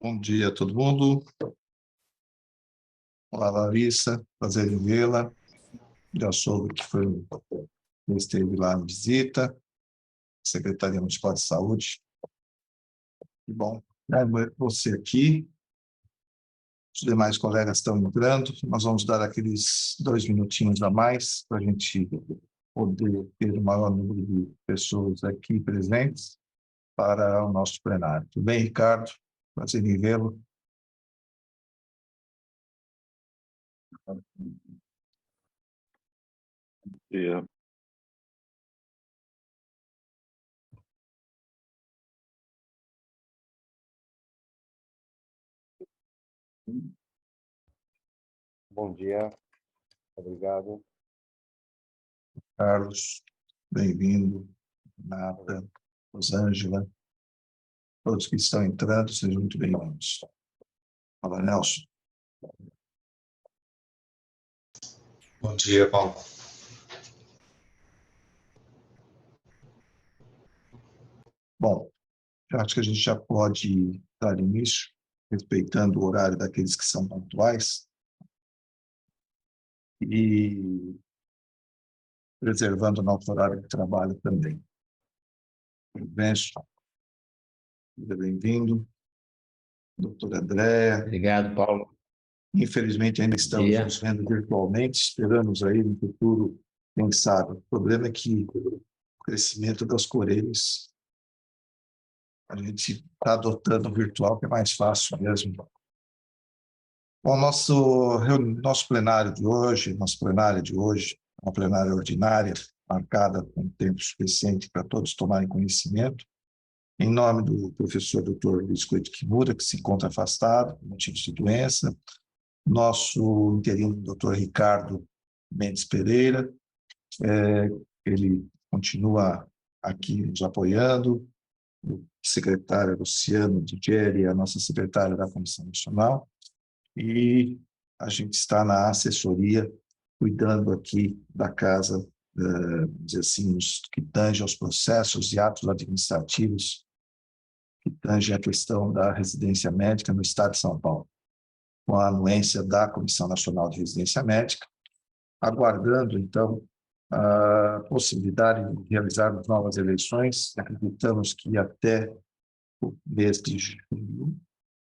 Bom dia a todo mundo. Olá, Larissa. Prazer em vê-la. Já soube que esteve lá em visita, Secretaria Municipal de Saúde. Que bom. Você aqui, os demais colegas estão entrando. Nós vamos dar aqueles 2 minutinhos a mais para a gente poder ter o maior número de pessoas aqui presentes para o nosso plenário. Tudo bem, Ricardo? Prazer em vê-lo. dia. Bom dia, obrigado. Carlos, bem-vindo. Renata, Rosângela, todos que estão entrando, sejam muito bem-vindos. Fala, Nelson. Bom dia, Paulo. Bom, eu acho que a gente já pode dar início, respeitando o horário daqueles que são pontuais e preservando o nosso horário de trabalho também. Benção, seja bem-vindo. Doutora Andréa. Obrigado, Paulo. Infelizmente, ainda estamos nos vendo virtualmente, esperamos aí no futuro, quem sabe. O problema é que o crescimento das Correios, a gente está adotando o virtual, que é mais fácil mesmo. Bom, nosso plenário de hoje, uma plenária ordinária, marcada com tempo suficiente para todos tomarem conhecimento, em nome do professor Dr. Luiz Coelho Kimura, que se encontra afastado por motivos de doença, nosso interino Dr. Ricardo Mendes Pereira, ele continua aqui nos apoiando, o secretário Luciano Digeri, a nossa secretária da Comissão Nacional, e a gente está na assessoria, cuidando aqui da casa, dizer assim, que tange aos processos e atos administrativos, que tange a questão da residência médica no Estado de São Paulo, com a anuência da Comissão Nacional de Residência Médica, aguardando, então, a possibilidade de realizarmos novas eleições. Acreditamos que até o mês de junho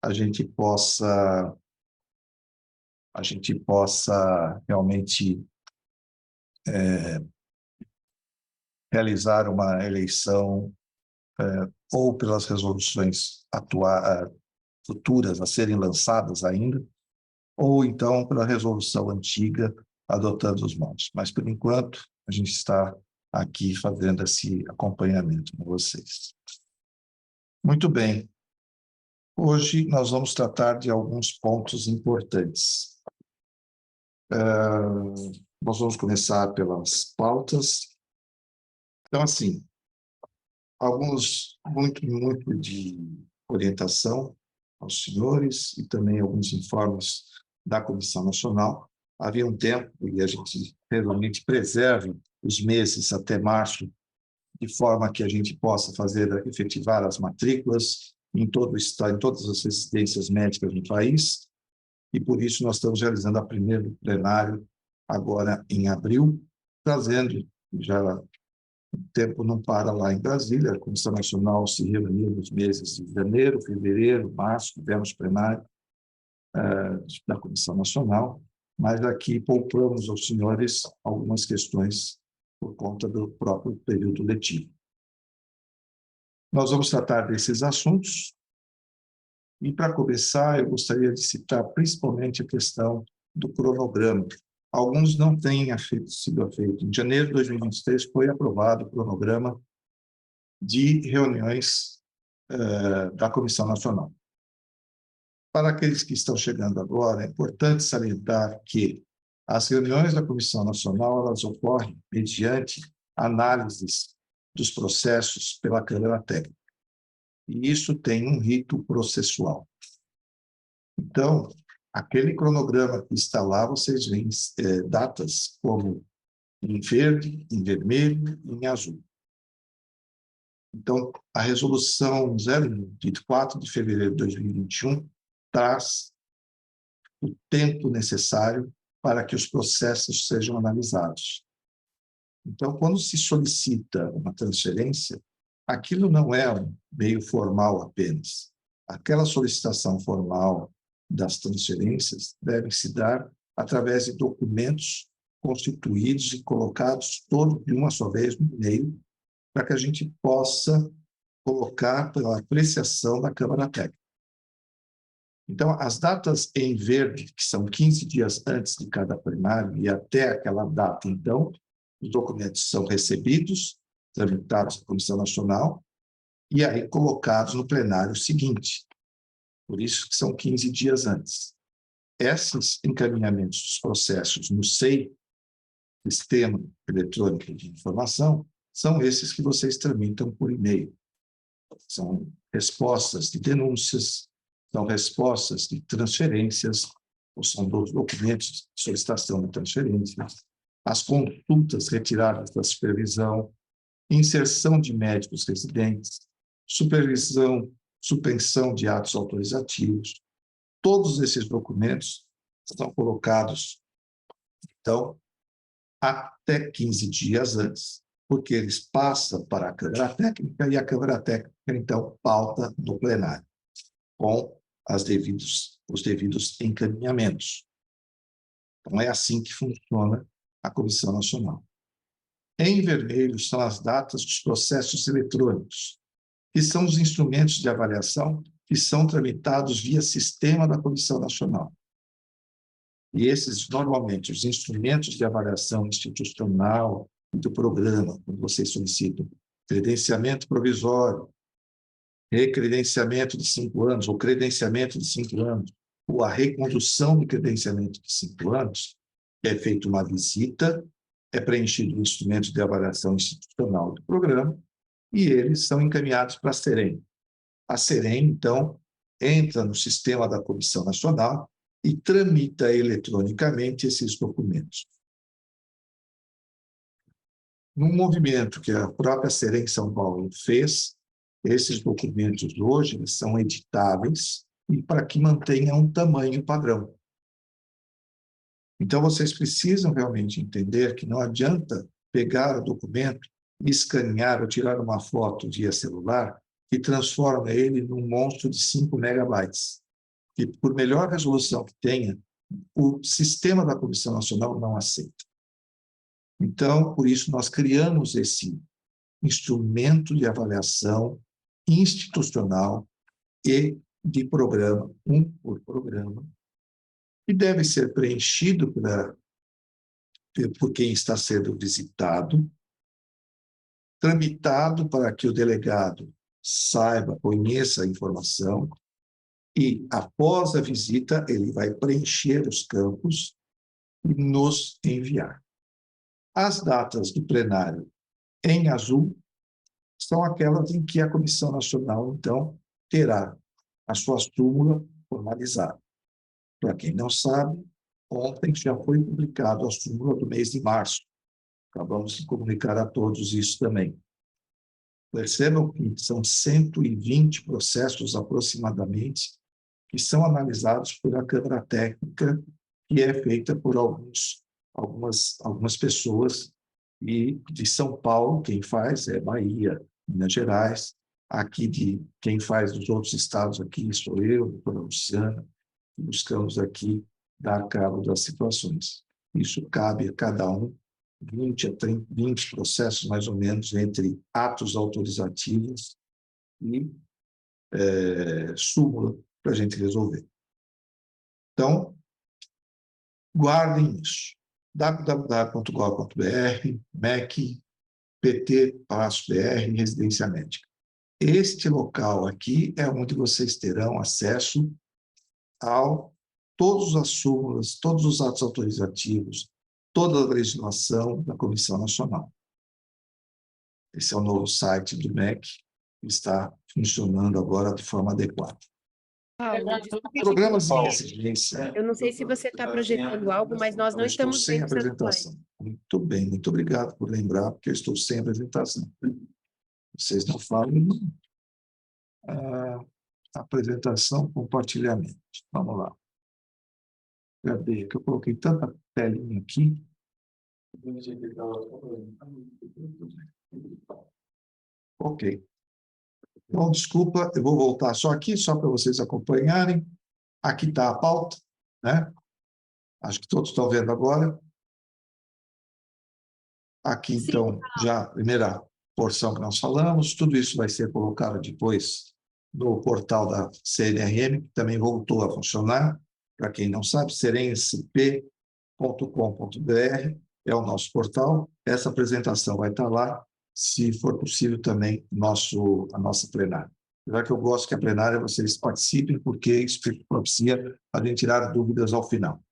a gente possa realmente realizar uma eleição ou pelas resoluções futuras a serem lançadas ainda, ou então pela resolução antiga, adotando os modos. Mas, por enquanto, a gente está aqui fazendo esse acompanhamento com vocês. Muito bem. Hoje nós vamos tratar de alguns pontos importantes. Nós vamos começar pelas pautas. Então, assim, muito de orientação aos senhores e também alguns informes da Comissão Nacional. Havia um tempo, e a gente realmente preserve os meses até março, de forma que a gente possa efetivar as matrículas em todo o estado, em todas as residências médicas no país, e por isso nós estamos realizando a primeiro plenário agora em abril, trazendo já. O tempo não para lá em Brasília, a Comissão Nacional se reuniu nos meses de janeiro, fevereiro, março, tivemos plenário da Comissão Nacional, mas aqui poupamos aos senhores algumas questões por conta do próprio período letivo. Nós vamos tratar desses assuntos, e para começar eu gostaria de citar principalmente a questão do cronograma. Alguns não têm sido feito. Em janeiro de 2023 foi aprovado o cronograma de reuniões da Comissão Nacional. Para aqueles que estão chegando agora, é importante salientar que as reuniões da Comissão Nacional elas ocorrem mediante análises dos processos pela Câmara Técnica. E isso tem um rito processual. Então, aquele cronograma que está lá, vocês veem datas como em verde, em vermelho e em azul. Então, a resolução 0 de 4 de fevereiro de 2021 traz o tempo necessário para que os processos sejam analisados. Então, quando se solicita uma transferência, aquilo não é um meio formal apenas. Aquela solicitação formal das transferências deve se dar através de documentos constituídos e colocados todos de uma só vez no e-mail, para que a gente possa colocar pela apreciação da Câmara Técnica. Então, as datas em verde, que são 15 dias antes de cada plenário, e até aquela data, então, os documentos são recebidos, tramitados na Comissão Nacional, e aí colocados no plenário seguinte. Por isso que são 15 dias antes. Esses encaminhamentos dos processos no SEI, Sistema Eletrônico de Informação, são esses que vocês tramitam por e-mail. São respostas de denúncias, são respostas de transferências, ou são documentos de solicitação de transferências, as consultas retiradas da supervisão, inserção de médicos residentes, supervisão, suspensão de atos autorizativos. Todos esses documentos estão colocados, então, até 15 dias antes, porque eles passam para a Câmara Técnica e a Câmara Técnica, então, pauta no plenário, com os devidos encaminhamentos. Então, é assim que funciona a Comissão Nacional. Em vermelho são as datas dos processos eletrônicos, que são os instrumentos de avaliação que são tramitados via sistema da Comissão Nacional. E esses, normalmente, os instrumentos de avaliação institucional do programa, quando vocês solicitam credenciamento provisório, recredenciamento de 5 anos, ou credenciamento de 5 anos, ou a recondução de credenciamento de 5 anos, é feita uma visita, é preenchido o instrumento de avaliação institucional do programa, e eles são encaminhados para a SEREM. A SEREM, então, entra no sistema da Comissão Nacional e tramita eletronicamente esses documentos. Num movimento que a própria SEREM São Paulo fez, esses documentos hoje são editáveis e para que mantenham um tamanho padrão. Então, vocês precisam realmente entender que não adianta pegar o documento, escanear ou tirar uma foto via celular que transforma ele num monstro de 5 megabytes. E, por melhor resolução que tenha, o sistema da Comissão Nacional não aceita. Então, por isso, nós criamos esse instrumento de avaliação institucional e de programa, um por programa, que deve ser preenchido por quem está sendo visitado, tramitado para que o delegado saiba, conheça a informação, e, após a visita, ele vai preencher os campos e nos enviar. As datas do plenário em azul são aquelas em que a Comissão Nacional, então, terá a sua súmula formalizada. Para quem não sabe, ontem já foi publicado a súmula do mês de março. Acabamos de comunicar a todos isso também. Percebam que são 120 processos aproximadamente que são analisados pela Câmara Técnica, que é feita por algumas pessoas, e de São Paulo, quem faz é Bahia, Minas Gerais, aqui quem faz dos outros estados aqui sou eu, a doutora Luciana, que buscamos aqui dar cabo das situações. Isso cabe a cada um, 20 processos mais ou menos, entre atos autorizativos e súmula para a gente resolver. Então, guardem isso. www.gov.br, MEC, PT-BR, Residência Médica. Este local aqui é onde vocês terão acesso a todas as súmulas, todos os atos autorizativos, toda a legislação da Comissão Nacional. Esse é o novo site do MEC, que está funcionando agora de forma adequada. Paulo, desculpe Programas te em interromper. exigência. Eu não sei se você está projetando algo, mas nós não Eu estou estamos sem vendo essa slide. apresentação. Muito bem, muito obrigado por lembrar, porque eu estou sem apresentação. Vocês não falam. Apresentação, compartilhamento. Vamos lá. Cadê? Que eu coloquei tanta telinha aqui. Ok. Então, desculpa, eu vou voltar só aqui, só para vocês acompanharem. Aqui está a pauta, né? Acho que todos estão vendo agora. Aqui, então, já a primeira porção que nós falamos. Tudo isso vai ser colocado depois no portal da CNRM, que também voltou a funcionar. Para quem não sabe, serensp.com.br é o nosso portal. Essa apresentação vai estar lá, se for possível também, a nossa plenária. Já que eu gosto que a plenária vocês participem, porque isso propicia a gente tirar dúvidas ao final.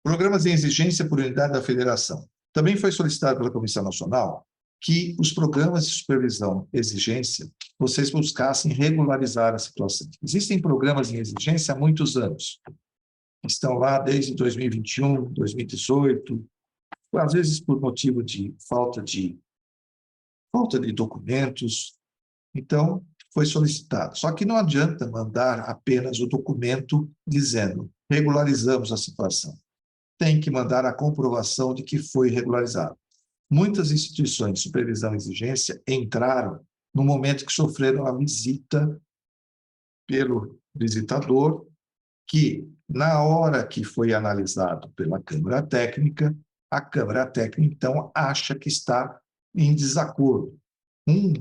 Programas em exigência por unidade da federação. Também foi solicitado pela Comissão Nacional que os programas de supervisão exigência, vocês buscassem regularizar a situação. Existem programas em exigência há muitos anos. Estão lá desde 2021, 2018, às vezes por motivo de falta de documentos. Então, foi solicitado. Só que não adianta mandar apenas o documento dizendo regularizamos a situação. Tem que mandar a comprovação de que foi regularizado. Muitas instituições de supervisão e exigência entraram no momento que sofreram a visita pelo visitador, que, na hora que foi analisado pela Câmara Técnica, a Câmara Técnica, então, acha que está em desacordo. Um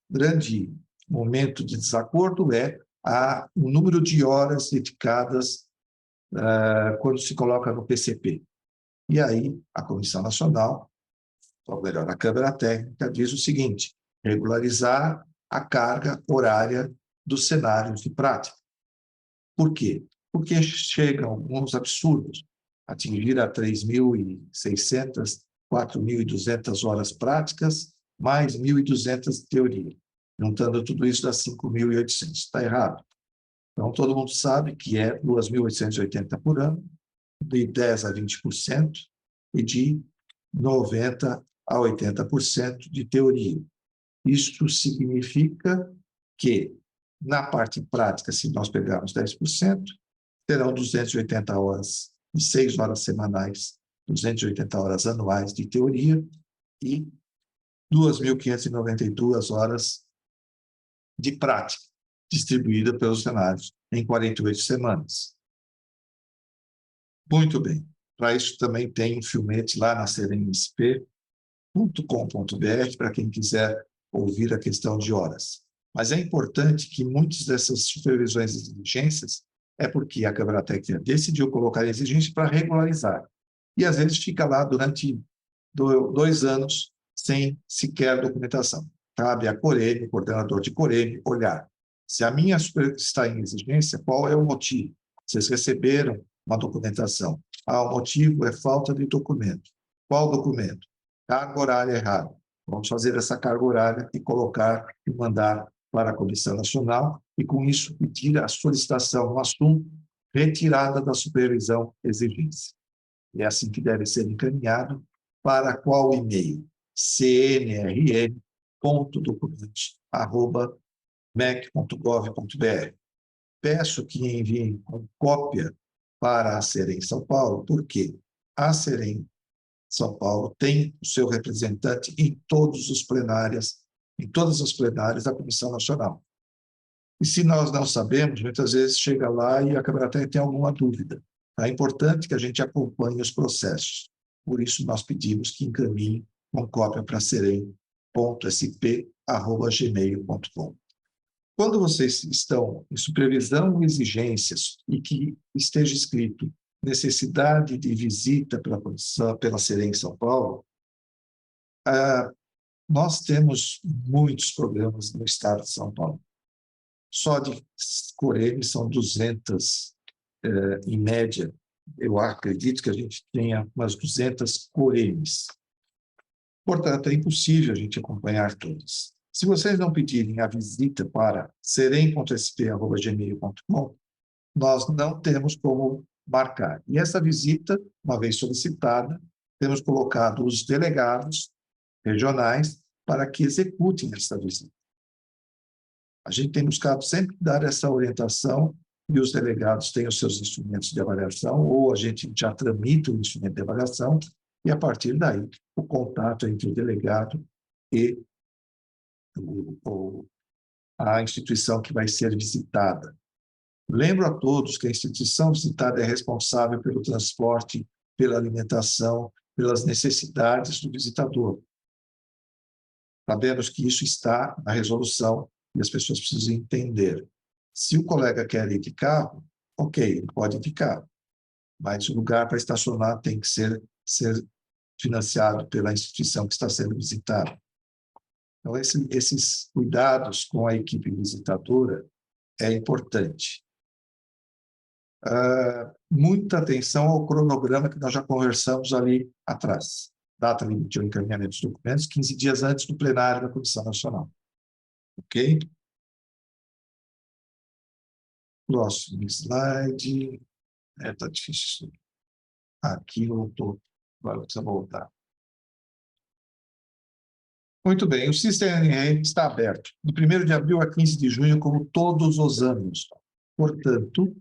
grande momento de desacordo é o número de horas dedicadas quando se coloca no PCP. E aí, a Comissão Nacional, ou melhor, a Câmara Técnica, diz o seguinte: regularizar a carga horária dos cenários de prática. Por quê? Porque chegam alguns absurdos, atingir a 3.600, 4.200 horas práticas, mais 1.200 de teoria. Juntando tudo isso dá 5.800. Está errado. Então, todo mundo sabe que é 2.880 por ano, de 10% a 20%, e de 90% a 80% de teoria. Isso significa que, na parte prática, se nós pegarmos 10%, terão 280 horas e 6 horas semanais, 280 horas anuais de teoria e 2.592 horas de prática, distribuída pelos cenários em 48 semanas. Muito bem. Para isso também tem um filmete lá na serensp.com.br para quem quiser ouvir a questão de horas. Mas é importante que muitas dessas supervisões e exigências é porque a Câmara Técnica decidiu colocar exigência para regularizar. E, às vezes, fica lá durante 2 anos sem sequer documentação. Cabe a Coreme, coordenador de Coreme, olhar. Se a minha está em exigência, qual é o motivo? Vocês receberam uma documentação. O motivo é falta de documento. Qual documento? Carga horária errada. Vamos fazer essa carga horária e colocar e mandar para a Comissão Nacional e, com isso, pedir a solicitação no assunto retirada da supervisão exigência. É assim que deve ser encaminhado. Para qual e-mail? cnrn.documentos@mec.gov.br. Peço que enviem com cópia para a Serem São Paulo, porque a Serem São Paulo tem o seu representante em todas as plenárias da Comissão Nacional. E se nós não sabemos, muitas vezes chega lá e a Câmara Técnica tem alguma dúvida. É importante que a gente acompanhe os processos. Por isso, nós pedimos que encaminhe com cópia para serem.sp@gmail.com. Quando vocês estão em supervisão e exigências e que esteja escrito necessidade de visita pela Serem São Paulo, nós temos muitos programas no estado de São Paulo. Só de Coreme são 200, em média. Eu acredito que a gente tenha umas 200 Coremes. Portanto, é impossível a gente acompanhar todas. Se vocês não pedirem a visita para serem.sp@gmail.com, nós não temos como marcar. E essa visita, uma vez solicitada, temos colocado os delegados regionais para que executem essa visita. A gente tem buscado sempre dar essa orientação e os delegados têm os seus instrumentos de avaliação, ou a gente já tramita o instrumento de avaliação, e a partir daí o contato entre o delegado e a instituição que vai ser visitada. Lembro a todos que a instituição visitada é responsável pelo transporte, pela alimentação, pelas necessidades do visitador. Sabemos que isso está na resolução e as pessoas precisam entender. Se o colega quer ir de carro, ok, ele pode ir de carro, mas o lugar para estacionar tem que ser financiado pela instituição que está sendo visitada. Então, esses cuidados com a equipe visitadora é importante. Muita atenção ao cronograma que nós já conversamos ali atrás. Data limite de encaminhamento dos documentos, 15 dias antes do plenário da Comissão Nacional. Ok? Próximo slide. Está difícil. Aqui voltou. Agora precisa voltar. Muito bem, o SIS-TNR está aberto de 1º de abril a 15 de junho, como todos os anos. Portanto,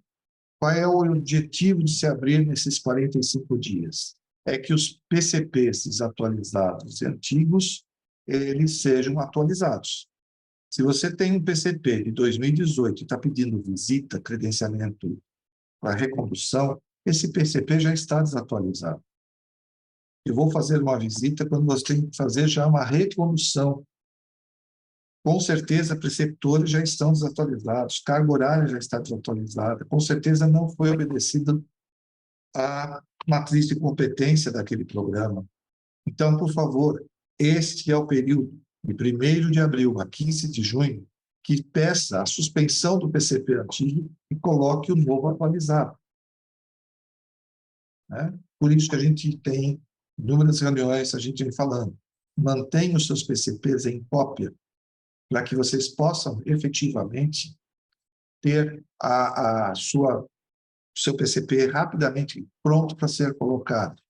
qual é o objetivo de se abrir nesses 45 dias? É que os PCPs desatualizados e antigos, eles sejam atualizados. Se você tem um PCP de 2018 e está pedindo visita, credenciamento para recondução, esse PCP já está desatualizado. Eu vou fazer uma visita quando você tem que fazer já uma recondução. Com certeza, preceptores já estão desatualizados, carga horária já está desatualizada, com certeza não foi obedecida a matriz de competência daquele programa. Então, por favor, este é o período, de 1º de abril a 15 de junho, que peça a suspensão do PCP antigo e coloque o novo atualizado. Né? Por isso que a gente tem inúmeras reuniões, a gente vem falando, mantenha os seus PCPs em cópia, para que vocês possam efetivamente ter o seu PCP rapidamente pronto para ser colocado.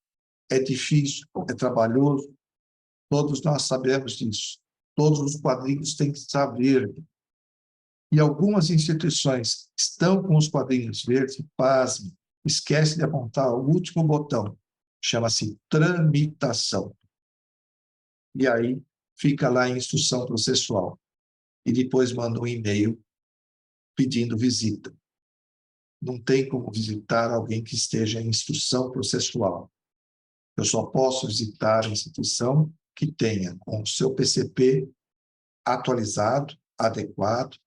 É difícil, é trabalhoso, todos nós sabemos disso. Todos os quadrinhos têm que estar verdes. E algumas instituições estão com os quadrinhos verdes, pasme, esquece de apontar o último botão, chama-se tramitação. E aí fica lá em instrução processual. E depois manda um e-mail pedindo visita. Não tem como visitar alguém que esteja em instrução processual. Eu só posso visitar a instituição que tenha com o seu PCP atualizado, adequado,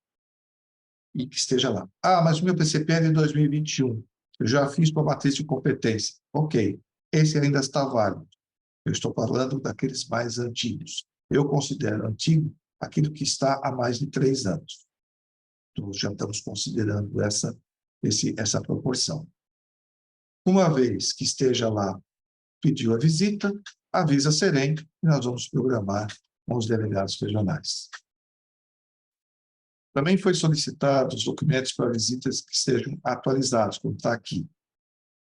e que esteja lá. Ah, mas o meu PCP é de 2021. Eu já fiz com a matriz de competência. Ok, esse ainda está válido. Eu estou falando daqueles mais antigos. Eu considero antigo aquilo que está há mais de 3 anos. Então, já estamos considerando essa proporção. Uma vez que esteja lá, pediu a visita, avisa a Serem e nós vamos programar com os delegados regionais. Também foi solicitado os documentos para visitas que sejam atualizados, como está aqui.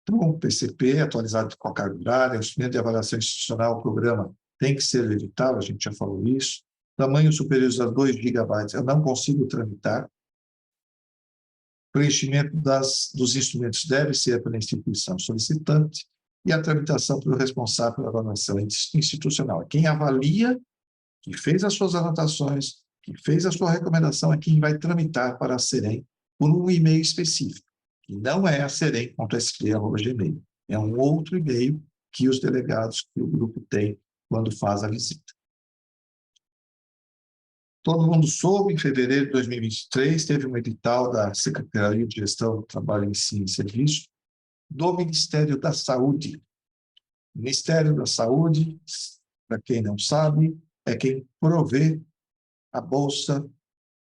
Então, o PCP atualizado com a carga horária, o instrumento de avaliação institucional, o programa tem que ser editável, a gente já falou isso. Tamanho superior a 2 GB, eu não consigo tramitar. Preenchimento dos instrumentos deve ser pela instituição solicitante e a tramitação pelo responsável pela avaliação institucional. Quem avalia, que fez as suas anotações, que fez a sua recomendação, é quem vai tramitar para a Serem por um e-mail específico, que não é a serem.sp@gmail. É um outro e-mail que os delegados que o grupo tem quando faz a visita. Todo mundo soube, em fevereiro de 2023, teve um edital da Secretaria de Gestão do Trabalho, Ensino e Serviço, do Ministério da Saúde. O Ministério da Saúde, para quem não sabe, é quem provê a bolsa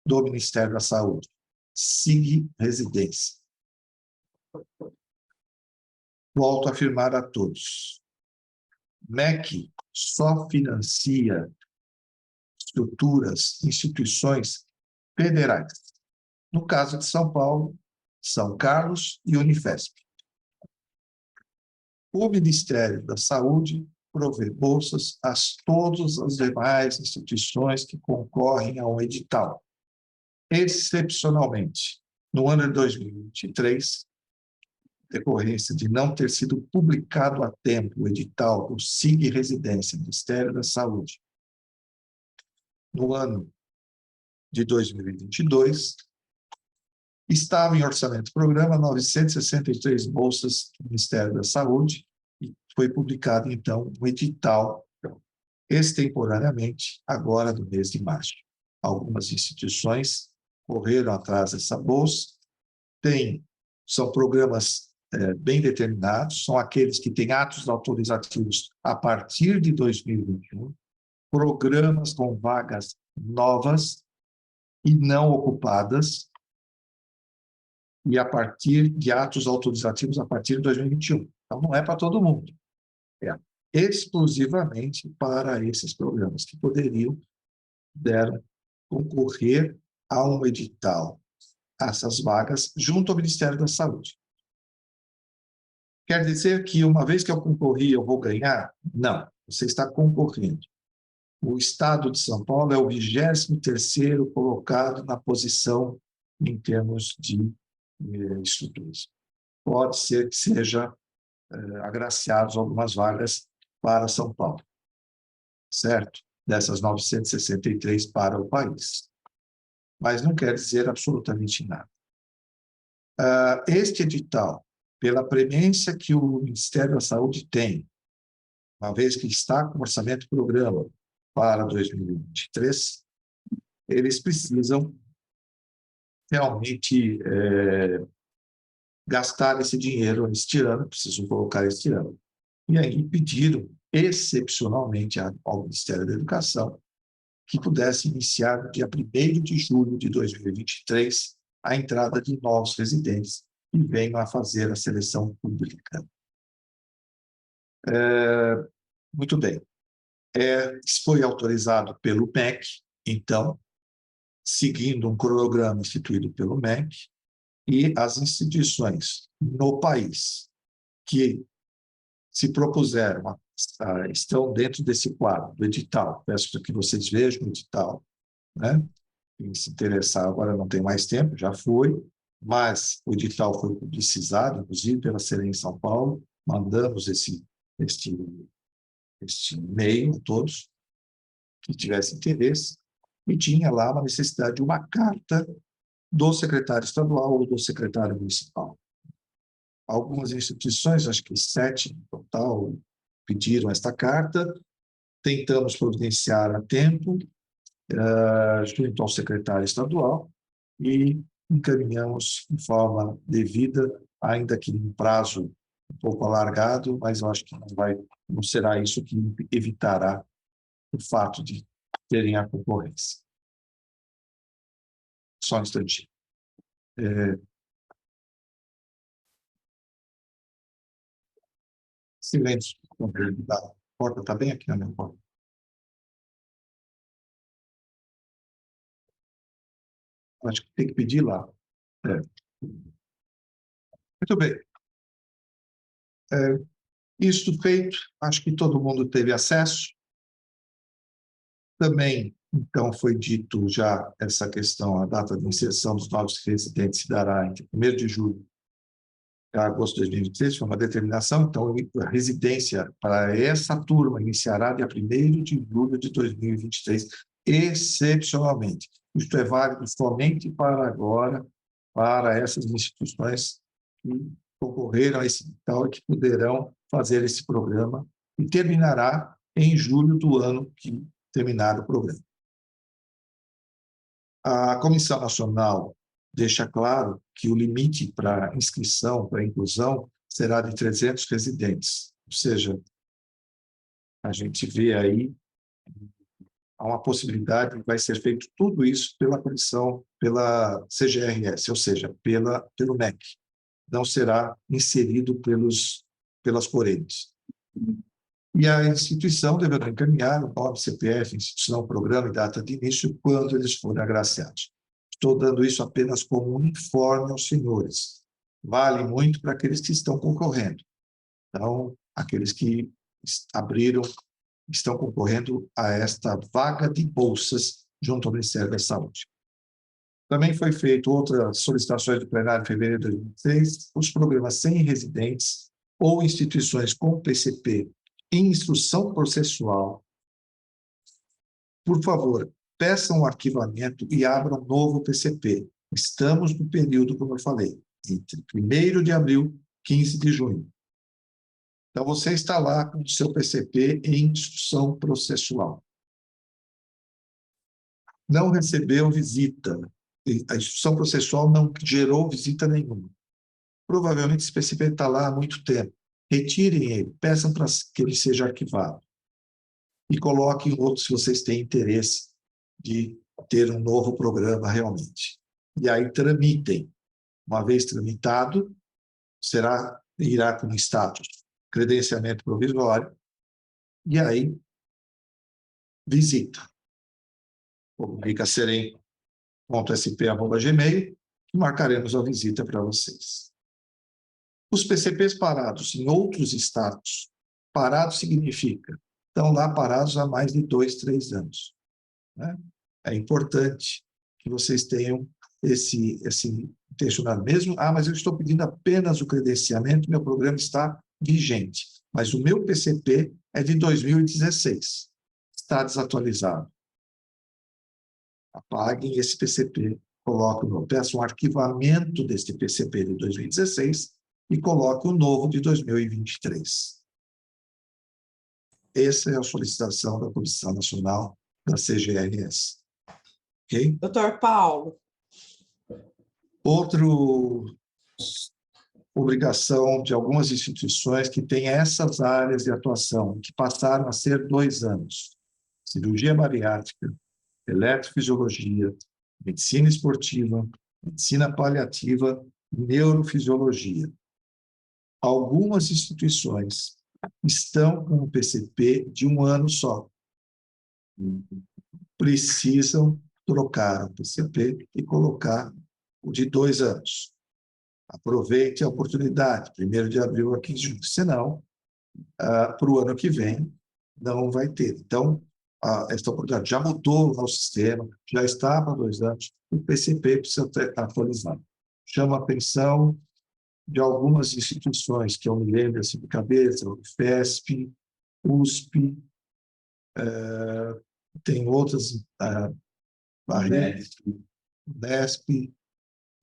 do Ministério da Saúde, SIG Residência. Volto a afirmar a todos. MEC só financia estruturas, instituições federais. No caso de São Paulo, São Carlos e Unifesp. O Ministério da Saúde prover bolsas a todas as demais instituições que concorrem a um edital. Excepcionalmente, no ano de 2023, decorrência de não ter sido publicado a tempo o edital do SIG Residência, Ministério da Saúde, no ano de 2022, estava em orçamento do programa 963 bolsas do Ministério da Saúde e foi publicado, então, um edital extemporaneamente, agora no mês de março. Algumas instituições correram atrás dessa bolsa, são programas bem determinados, são aqueles que têm atos autorizativos a partir de 2021, programas com vagas novas e não ocupadas, e a partir de atos autorizativos a partir de 2021. Então, não é para todo mundo. É exclusivamente para esses programas que puderam concorrer a um edital, essas vagas, junto ao Ministério da Saúde. Quer dizer que, uma vez que eu concorri, eu vou ganhar? Não, você está concorrendo. O Estado de São Paulo é o 23º colocado na posição em termos de estruturas. Pode ser que seja agraciados algumas vagas para São Paulo, certo? Dessas 963 para o país. Mas não quer dizer absolutamente nada. Este edital, pela premência que o Ministério da Saúde tem, uma vez que está com orçamento programa para 2023, eles precisam realmente gastar esse dinheiro este ano, precisam colocar este ano. E aí pediram, excepcionalmente, ao Ministério da Educação, que pudesse iniciar no dia 1º de julho de 2023 a entrada de novos residentes que venham a fazer a seleção pública. Muito bem. Isso foi autorizado pelo MEC, então, seguindo um cronograma instituído pelo MEC, e as instituições no país que se propuseram, estão dentro desse quadro do edital. Peço que vocês vejam o edital, né? Quem se interessar, agora não tem mais tempo, já foi, mas o edital foi publicizado, inclusive pela CELEM em São Paulo, mandamos este e-mail a todos que tivessem interesse, e tinha lá uma necessidade de uma carta do secretário estadual ou do secretário municipal. Algumas instituições, acho que 7 no total, pediram esta carta, tentamos providenciar a tempo, junto ao secretário estadual, e encaminhamos de forma devida, ainda que em prazo um pouco alargado, mas eu acho que não será isso que evitará o fato de terem a concorrência. Só um instantinho. Silêncio. A porta está bem aqui na minha porta. Acho que tem que pedir lá. Muito bem. Isto feito, acho que todo mundo teve acesso. Também, então, foi dito já essa questão, a data de inserção dos novos residentes se dará entre 1º de julho a agosto de 2023, foi uma determinação, então a residência para essa turma iniciará dia 1º de julho de 2023, excepcionalmente. Isto é válido somente para agora, para essas instituições que concorreram a esse edital e que poderão fazer esse programa, e terminará em julho do ano que terminar o programa. A Comissão Nacional deixa claro que o limite para inscrição, para inclusão, será de 300 residentes. Ou seja, a gente vê aí, há uma possibilidade que vai ser feito tudo isso pela comissão, pela CGRS, ou seja, pelo MEC. Não será inserido pelas correntes. E a instituição deverá encaminhar o nome, CPF, instituição, programa e data de início quando eles forem agraciados. Estou dando isso apenas como um informe aos senhores. Vale muito para aqueles que estão concorrendo. Então, aqueles que abriram, estão concorrendo a esta vaga de bolsas junto ao Ministério da Saúde. Também foi feito outras solicitações do plenário em fevereiro de 2023, os programas sem residentes ou instituições com PCP em instrução processual. Por favor, peçam o arquivamento e abram um novo PCP. Estamos no período, como eu falei, entre 1º de abril e 15 de junho. Então, você está lá com o seu PCP em instrução processual. Não recebeu visita. A instrução processual não gerou visita nenhuma. Provavelmente esse PCP está lá há muito tempo. Retirem ele, peçam para que ele seja arquivado. E coloquem outro se vocês têm interesse de ter um novo programa realmente. E aí tramitem. Uma vez tramitado, irá com status credenciamento provisório, e aí visita. Comunica serem.sp@gmail e marcaremos a visita para vocês. Os PCPs parados em outros estados, parado significa, estão lá parados há mais de 2, 3 anos. Né? É importante que vocês tenham esse intencionado mesmo. Mas eu estou pedindo apenas o credenciamento, meu programa está vigente. Mas o meu PCP é de 2016. Está desatualizado. Apaguem esse PCP, peçam um arquivamento desse PCP de 2016 e coloquem o novo de 2023. Essa é a solicitação da Comissão Nacional da CGRS. Ok? Doutor Paulo. Outra obrigação de algumas instituições que têm essas áreas de atuação, que passaram a ser 2 anos. Cirurgia bariátrica, eletrofisiologia, medicina esportiva, medicina paliativa e neurofisiologia. Algumas instituições estão com o PCP de 1 ano só. Precisam trocar o PCP e colocar o de 2 anos. Aproveite a oportunidade, 1º de abril a 15 de junho, senão, para o ano que vem, não vai ter. Então, esta oportunidade já mudou o nosso sistema, já está para 2 anos, o PCP precisa ser atualizado. Chama a atenção de algumas instituições, que eu me lembro assim de cabeça, o FESP, USP, tem outras, Unesp.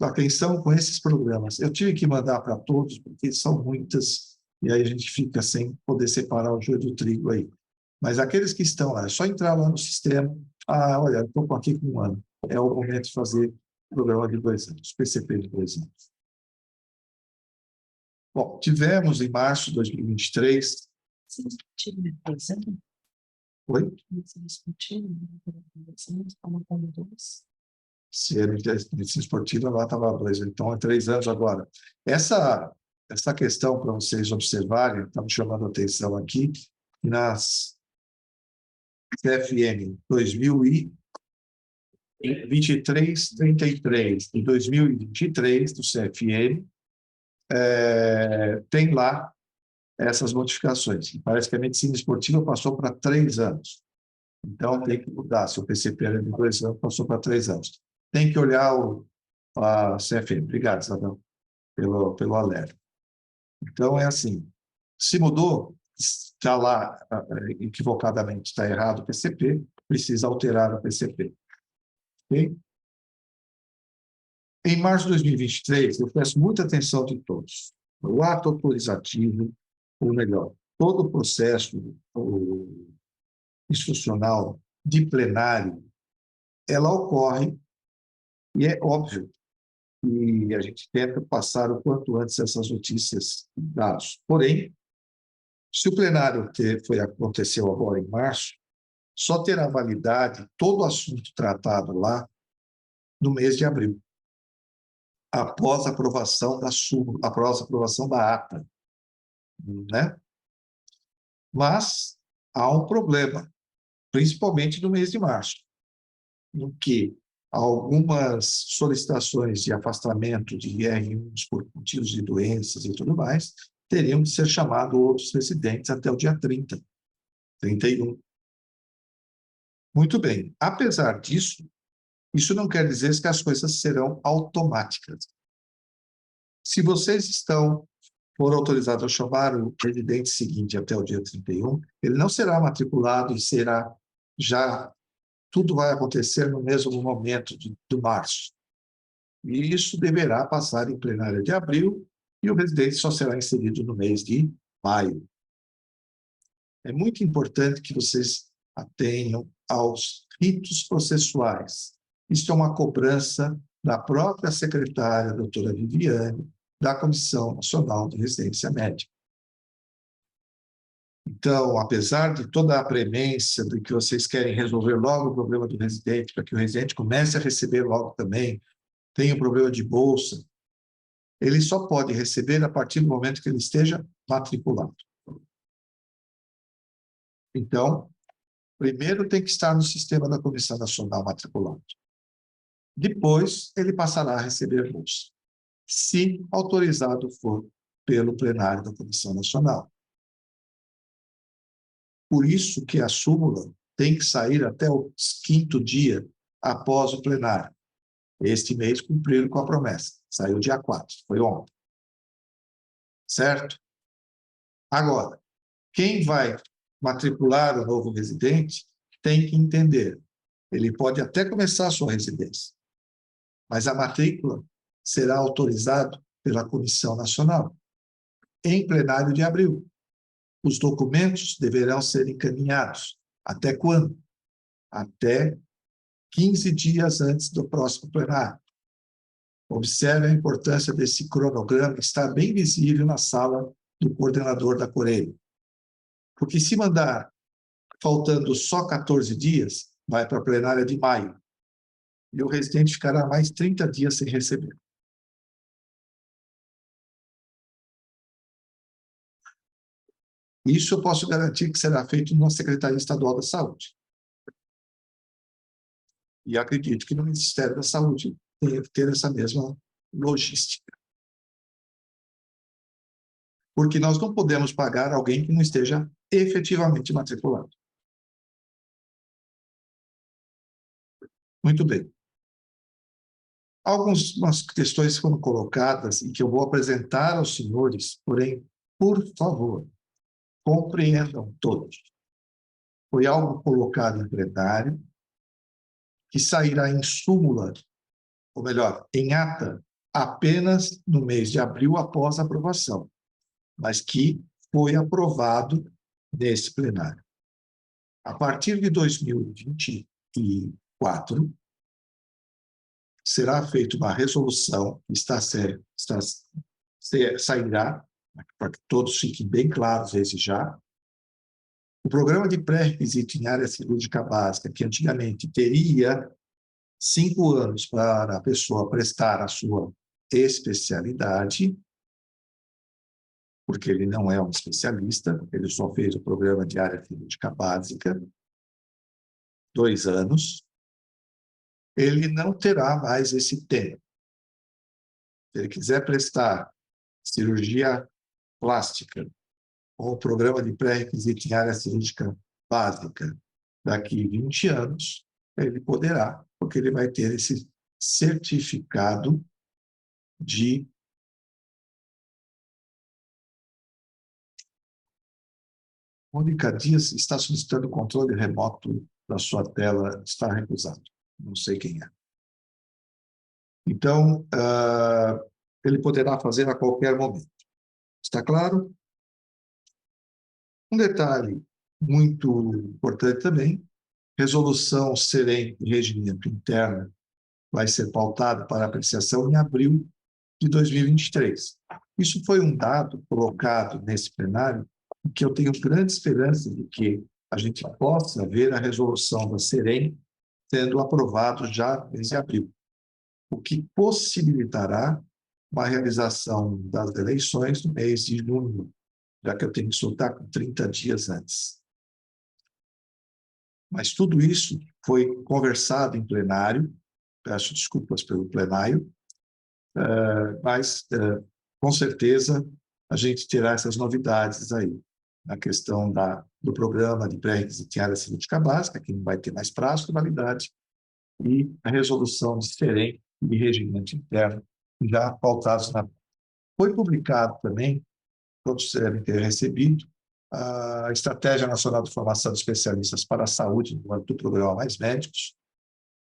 Atenção com esses programas. Eu tive que mandar para todos, porque são muitas, e aí a gente fica sem poder separar o joio do trigo aí. Mas aqueles que estão lá, é só entrar lá no sistema, olha, eu estou aqui com 1 ano. É o momento de fazer o programa de 2 anos, PCP de 2 anos. Bom, tivemos em março de 2023... Oi? Se era medicina esportiva, lá estava 2, então é 3 anos agora. Essa questão, para vocês observarem, está me chamando a atenção aqui, nas CFM 2023-33 e 2023 do CFM, tem lá essas modificações. Parece que a medicina esportiva passou para 3 anos. Então, tem que mudar. Se o PCP era de 2 anos, passou para 3 anos. Tem que olhar a CFM. Obrigado, Isabel, pelo alerta. Então, é assim, se mudou, está lá equivocadamente, está errado o PCP, precisa alterar o PCP. Ok? Em março de 2023, eu peço muita atenção de todos. O ato autorizativo, ou melhor, todo o processo institucional de plenário, ela ocorre, e é óbvio que a gente tenta passar o quanto antes essas notícias e dados. Porém, se o plenário aconteceu agora em março, só terá validade todo o assunto tratado lá no mês de abril, após a aprovação da ata, né? Mas há um problema, principalmente no mês de março, em que algumas solicitações de afastamento de IR1 por motivos de doenças e tudo mais teriam que ser chamados outros residentes até o dia 30, 31. Muito bem. Apesar disso, isso não quer dizer que as coisas serão automáticas. Se vocês foram autorizados a chamar o residente seguinte até o dia 31, ele não será matriculado e será já... Tudo vai acontecer no mesmo momento do março. E isso deverá passar em plenária de abril e o residente só será inserido no mês de maio. É muito importante que vocês atenham aos ritos processuais. Isso é uma cobrança da própria secretária, a doutora Viviane, da Comissão Nacional de Residência Médica. Então, apesar de toda a premência de que vocês querem resolver logo o problema do residente, para que o residente comece a receber logo também, tem um problema de bolsa, ele só pode receber a partir do momento que ele esteja matriculado. Então, primeiro tem que estar no sistema da Comissão Nacional matriculado. Depois, ele passará a receber bolsa, se autorizado for pelo plenário da Comissão Nacional. Por isso que a súmula tem que sair até o 5º dia após o plenário. Este mês cumpriram com a promessa. Saiu dia 4, foi ontem. Certo? Agora, quem vai matricular o novo residente tem que entender. Ele pode até começar a sua residência, mas a matrícula será autorizada pela Comissão Nacional em plenário de abril. Os documentos deverão ser encaminhados. Até quando? Até 15 dias antes do próximo plenário. Observe a importância desse cronograma, que está bem visível na sala do coordenador da Correio. Porque se mandar faltando só 14 dias, vai para a plenária de maio. E o residente ficará mais 30 dias sem receber. Isso eu posso garantir que será feito na Secretaria Estadual da Saúde. E acredito que no Ministério da Saúde tenha que ter essa mesma logística. Porque nós não podemos pagar alguém que não esteja efetivamente matriculado. Muito bem. Algumas questões foram colocadas e que eu vou apresentar aos senhores, porém, por favor, compreendam todos. Foi algo colocado em plenário, que sairá em súmula, ou melhor, em ata, apenas no mês de abril após a aprovação, mas que foi aprovado nesse plenário. A partir de 2024, será feita uma resolução, sairá, para que todos fiquem bem claros desde já. O programa de pré-requisito em área cirúrgica básica, que antigamente teria 5 anos para a pessoa prestar a sua especialidade, porque ele não é um especialista, ele só fez o programa de área cirúrgica básica, 2 anos, ele não terá mais esse tempo. Se ele quiser prestar cirurgia plástica ou programa de pré-requisito em área cirúrgica básica daqui 20 anos, ele poderá, porque ele vai ter esse certificado de Mônica Dias está solicitando o controle remoto da sua tela, está recusado. Não sei quem é. Então, ele poderá fazer a qualquer momento. Está claro? Um detalhe muito importante também, resolução SEREM de regimento interno vai ser pautada para apreciação em abril de 2023. Isso foi um dado colocado nesse plenário, que eu tenho grande esperança de que a gente possa ver a resolução da SEREM sendo aprovado já desde abril, o que possibilitará uma realização das eleições no mês de junho, já que eu tenho que soltar com 30 dias antes. Mas tudo isso foi conversado em plenário, peço desculpas pelo plenário, mas com certeza a gente terá essas novidades aí, na questão do programa de pré-requisito em área cirúrgica básica, que não vai ter mais prazo de validade, e a resolução diferente de regimento interno, já pautados na... Foi publicado também, todos devem ter recebido, a Estratégia Nacional de Formação de Especialistas para a Saúde, no âmbito do programa Mais Médicos.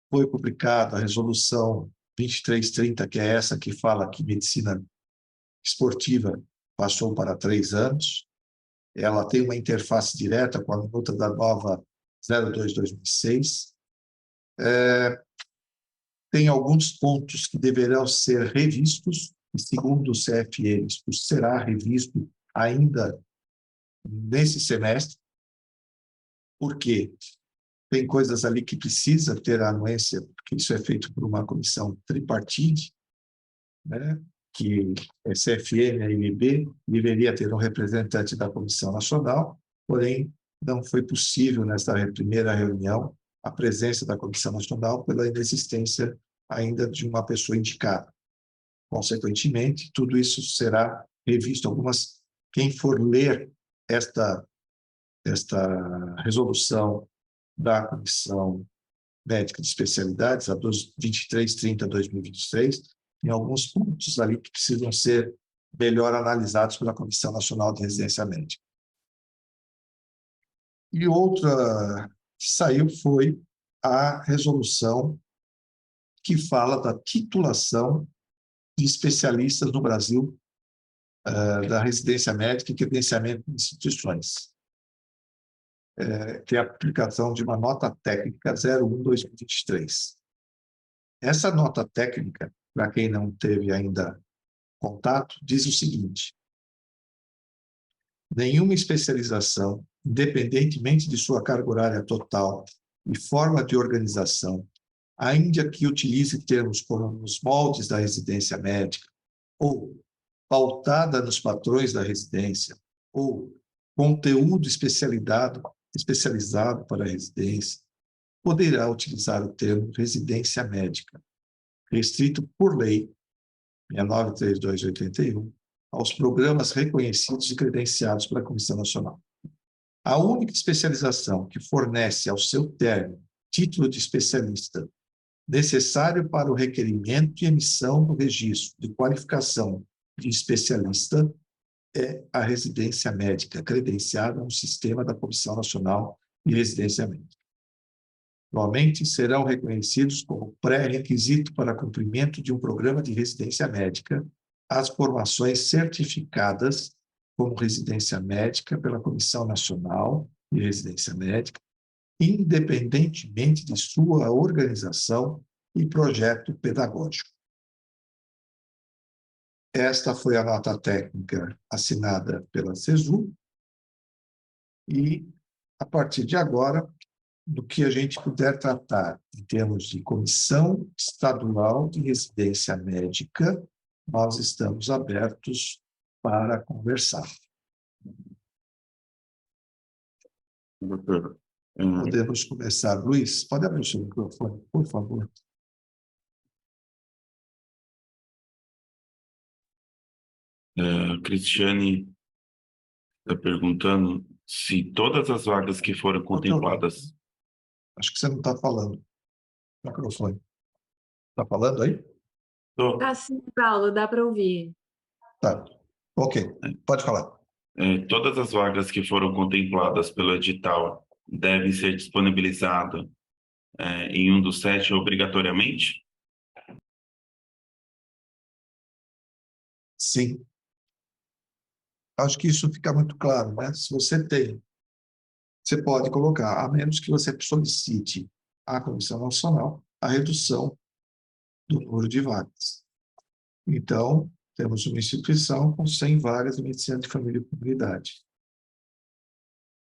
Foi publicada a resolução 2330, que é essa que fala que medicina esportiva passou para 3 anos. Ela tem uma interface direta com a minuta da nova 02/2006. Tem alguns pontos que deverão ser revistos, e segundo o CFM, isso será revisto ainda nesse semestre, porque tem coisas ali que precisa ter a anuência, porque isso é feito por uma comissão tripartite, né, que é CFM, a INB, deveria ter um representante da Comissão Nacional, porém, não foi possível, nesta primeira reunião, a presença da Comissão Nacional pela inexistência ainda de uma pessoa indicada. Consequentemente, tudo isso será revisto. Quem for ler esta resolução da Comissão Médica de Especialidades, a 2330/2023, tem alguns pontos ali que precisam ser melhor analisados pela Comissão Nacional de Residência Médica. E outra que saiu foi a resolução que fala da titulação de especialistas no Brasil, da residência médica e credenciamento de instituições. Que é a aplicação de uma nota técnica 01/2023. Essa nota técnica, para quem não teve ainda contato, diz o seguinte: nenhuma especialização, independentemente de sua carga horária total e forma de organização, ainda que utilize termos como os moldes da residência médica, ou pautada nos padrões da residência, ou conteúdo especializado para a residência, poderá utilizar o termo residência médica, restrito por lei 6932/81, aos programas reconhecidos e credenciados pela Comissão Nacional. A única especialização que fornece ao seu término título de especialista necessário para o requerimento e emissão do registro de qualificação de especialista é a residência médica credenciada no sistema da Comissão Nacional de Residência Médica. Atualmente, serão reconhecidos como pré-requisito para cumprimento de um programa de residência médica as formações certificadas como residência médica pela Comissão Nacional de Residência Médica, independentemente de sua organização e projeto pedagógico. Esta foi a nota técnica assinada pela CESU e, a partir de agora, do que a gente puder tratar em termos de Comissão Estadual de Residência Médica, nós estamos abertos para conversar. Doutor, Podemos começar. Luiz, pode abrir o seu microfone, por favor. Cristiane está perguntando se todas as vagas que foram contempladas... Acho que você não está falando. Microfone. Está falando aí? Tá sim, Paulo, dá para ouvir. Tá. Ok, pode falar. Todas as vagas que foram contempladas pelo edital devem ser disponibilizadas em um dos 7 obrigatoriamente? Sim. Acho que isso fica muito claro, né? Se você tem, você pode colocar, a menos que você solicite à Comissão Nacional a redução do número de vagas. Então, temos uma instituição com 100 vagas de medicina de família e comunidade.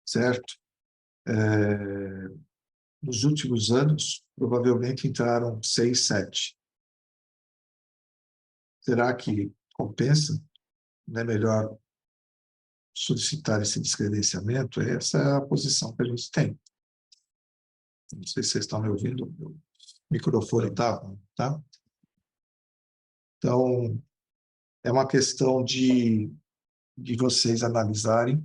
Certo? Nos últimos anos, provavelmente entraram 6, 7. Será que compensa? Não é melhor solicitar esse descredenciamento? Essa é a posição que a gente tem. Não sei se vocês estão me ouvindo, o microfone está, tá? Então, é uma questão de de vocês analisarem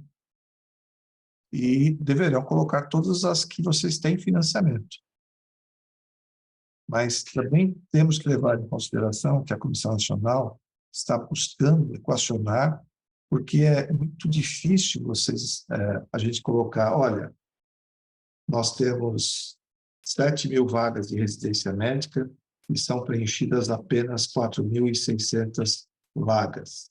e deverão colocar todas as que vocês têm financiamento. Mas também temos que levar em consideração que a Comissão Nacional está buscando equacionar, porque é muito difícil a gente colocar, olha, nós temos 7.000 vagas de residência médica e são preenchidas apenas 4.600 vagas.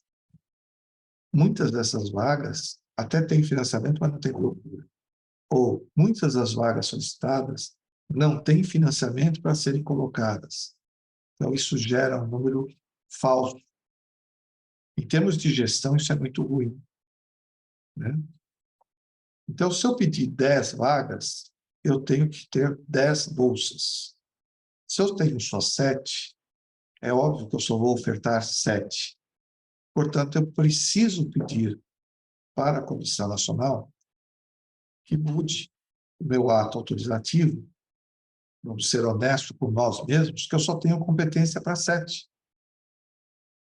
Muitas dessas vagas até têm financiamento, mas não têm cobertura. Ou muitas das vagas solicitadas não têm financiamento para serem colocadas. Então, isso gera um número falso. Em termos de gestão, isso é muito ruim, né? Então, se eu pedir 10 vagas, eu tenho que ter 10 bolsas. Se eu tenho só 7, é óbvio que eu só vou ofertar 7. Portanto, eu preciso pedir para a Comissão Nacional que mude o meu ato autorizativo, vamos ser honestos com nós mesmos, que eu só tenho competência para 7.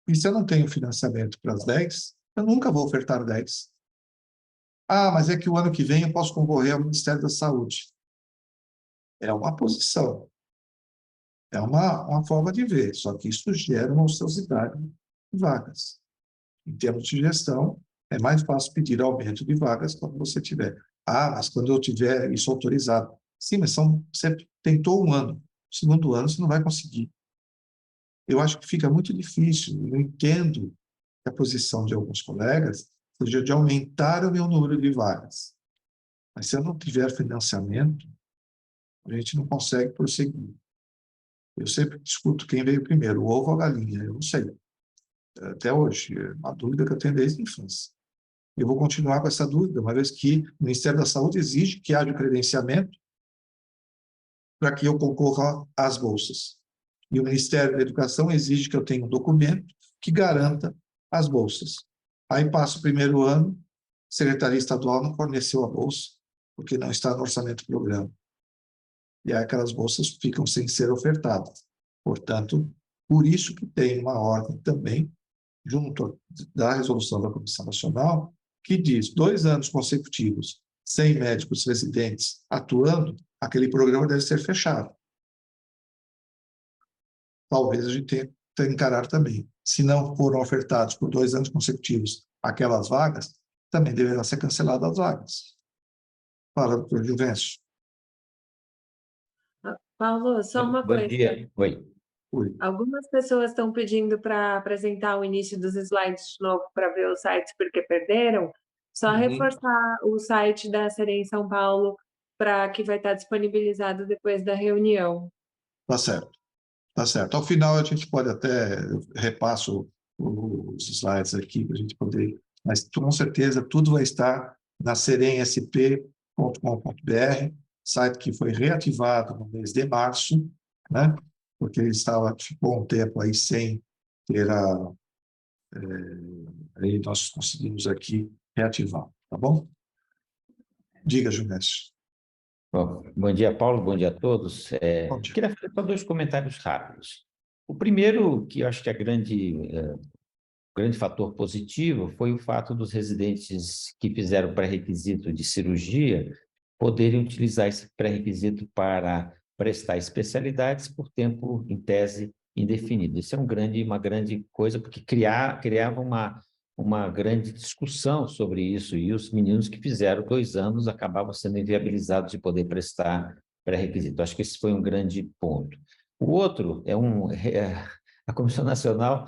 E se eu não tenho financiamento para as 10, eu nunca vou ofertar 10. Ah, mas é que o ano que vem eu posso concorrer ao Ministério da Saúde. É uma posição. É uma forma de ver, só que isso gera uma ociosidade de vagas. Em termos de gestão, é mais fácil pedir aumento de vagas quando você tiver. Ah, mas quando eu tiver isso autorizado. Sim, mas você tentou um ano. No segundo ano você não vai conseguir. Eu acho que fica muito difícil. Eu entendo que a posição de alguns colegas seja de aumentar o meu número de vagas. Mas se eu não tiver financiamento, a gente não consegue prosseguir. Eu sempre discuto quem veio primeiro, o ovo ou a galinha. Eu não sei. Até hoje, é uma dúvida que eu tenho desde a infância. Eu vou continuar com essa dúvida, uma vez que o Ministério da Saúde exige que haja o credenciamento para que eu concorra às bolsas. E o Ministério da Educação exige que eu tenha um documento que garanta as bolsas. Aí passa o primeiro ano, a Secretaria Estadual não forneceu a bolsa, porque não está no orçamento do programa. E aí aquelas bolsas ficam sem ser ofertadas. Portanto, por isso que tem uma ordem também, junto da resolução da Comissão Nacional, que diz 2 anos consecutivos sem médicos residentes atuando, aquele programa deve ser fechado. Talvez a gente tenha que encarar também. Se não foram ofertados por 2 anos consecutivos aquelas vagas, também deverão ser canceladas as vagas. Fala, doutor Juvencio. Paulo, só uma Bom coisa. dia. Oi. Algumas pessoas estão pedindo para apresentar o início dos slides de novo para ver os sites porque perderam. Só reforçar o site da Serem São Paulo para que vai estar disponibilizado depois da reunião. Tá certo. Tá certo. Ao final, a gente pode até repasso os slides aqui para a gente poder... Mas, com certeza, tudo vai estar na seremsp.com.br, site que foi reativado no mês de março, né? Porque ele ficou um tempo aí sem ter aí nós conseguimos aqui reativar, tá bom? Diga, Junésio. Bom dia, Paulo. Bom dia a todos. Bom dia. Queria fazer só 2 comentários rápidos. O primeiro, que eu acho que é grande fator positivo, foi o fato dos residentes que fizeram pré-requisito de cirurgia poderem utilizar esse pré-requisito para prestar especialidades por tempo, em tese, indefinido. Isso é uma grande coisa, porque criava uma grande discussão sobre isso, e os meninos que fizeram 2 anos acabavam sendo inviabilizados de poder prestar pré-requisito. Acho que esse foi um grande ponto. O outro a Comissão Nacional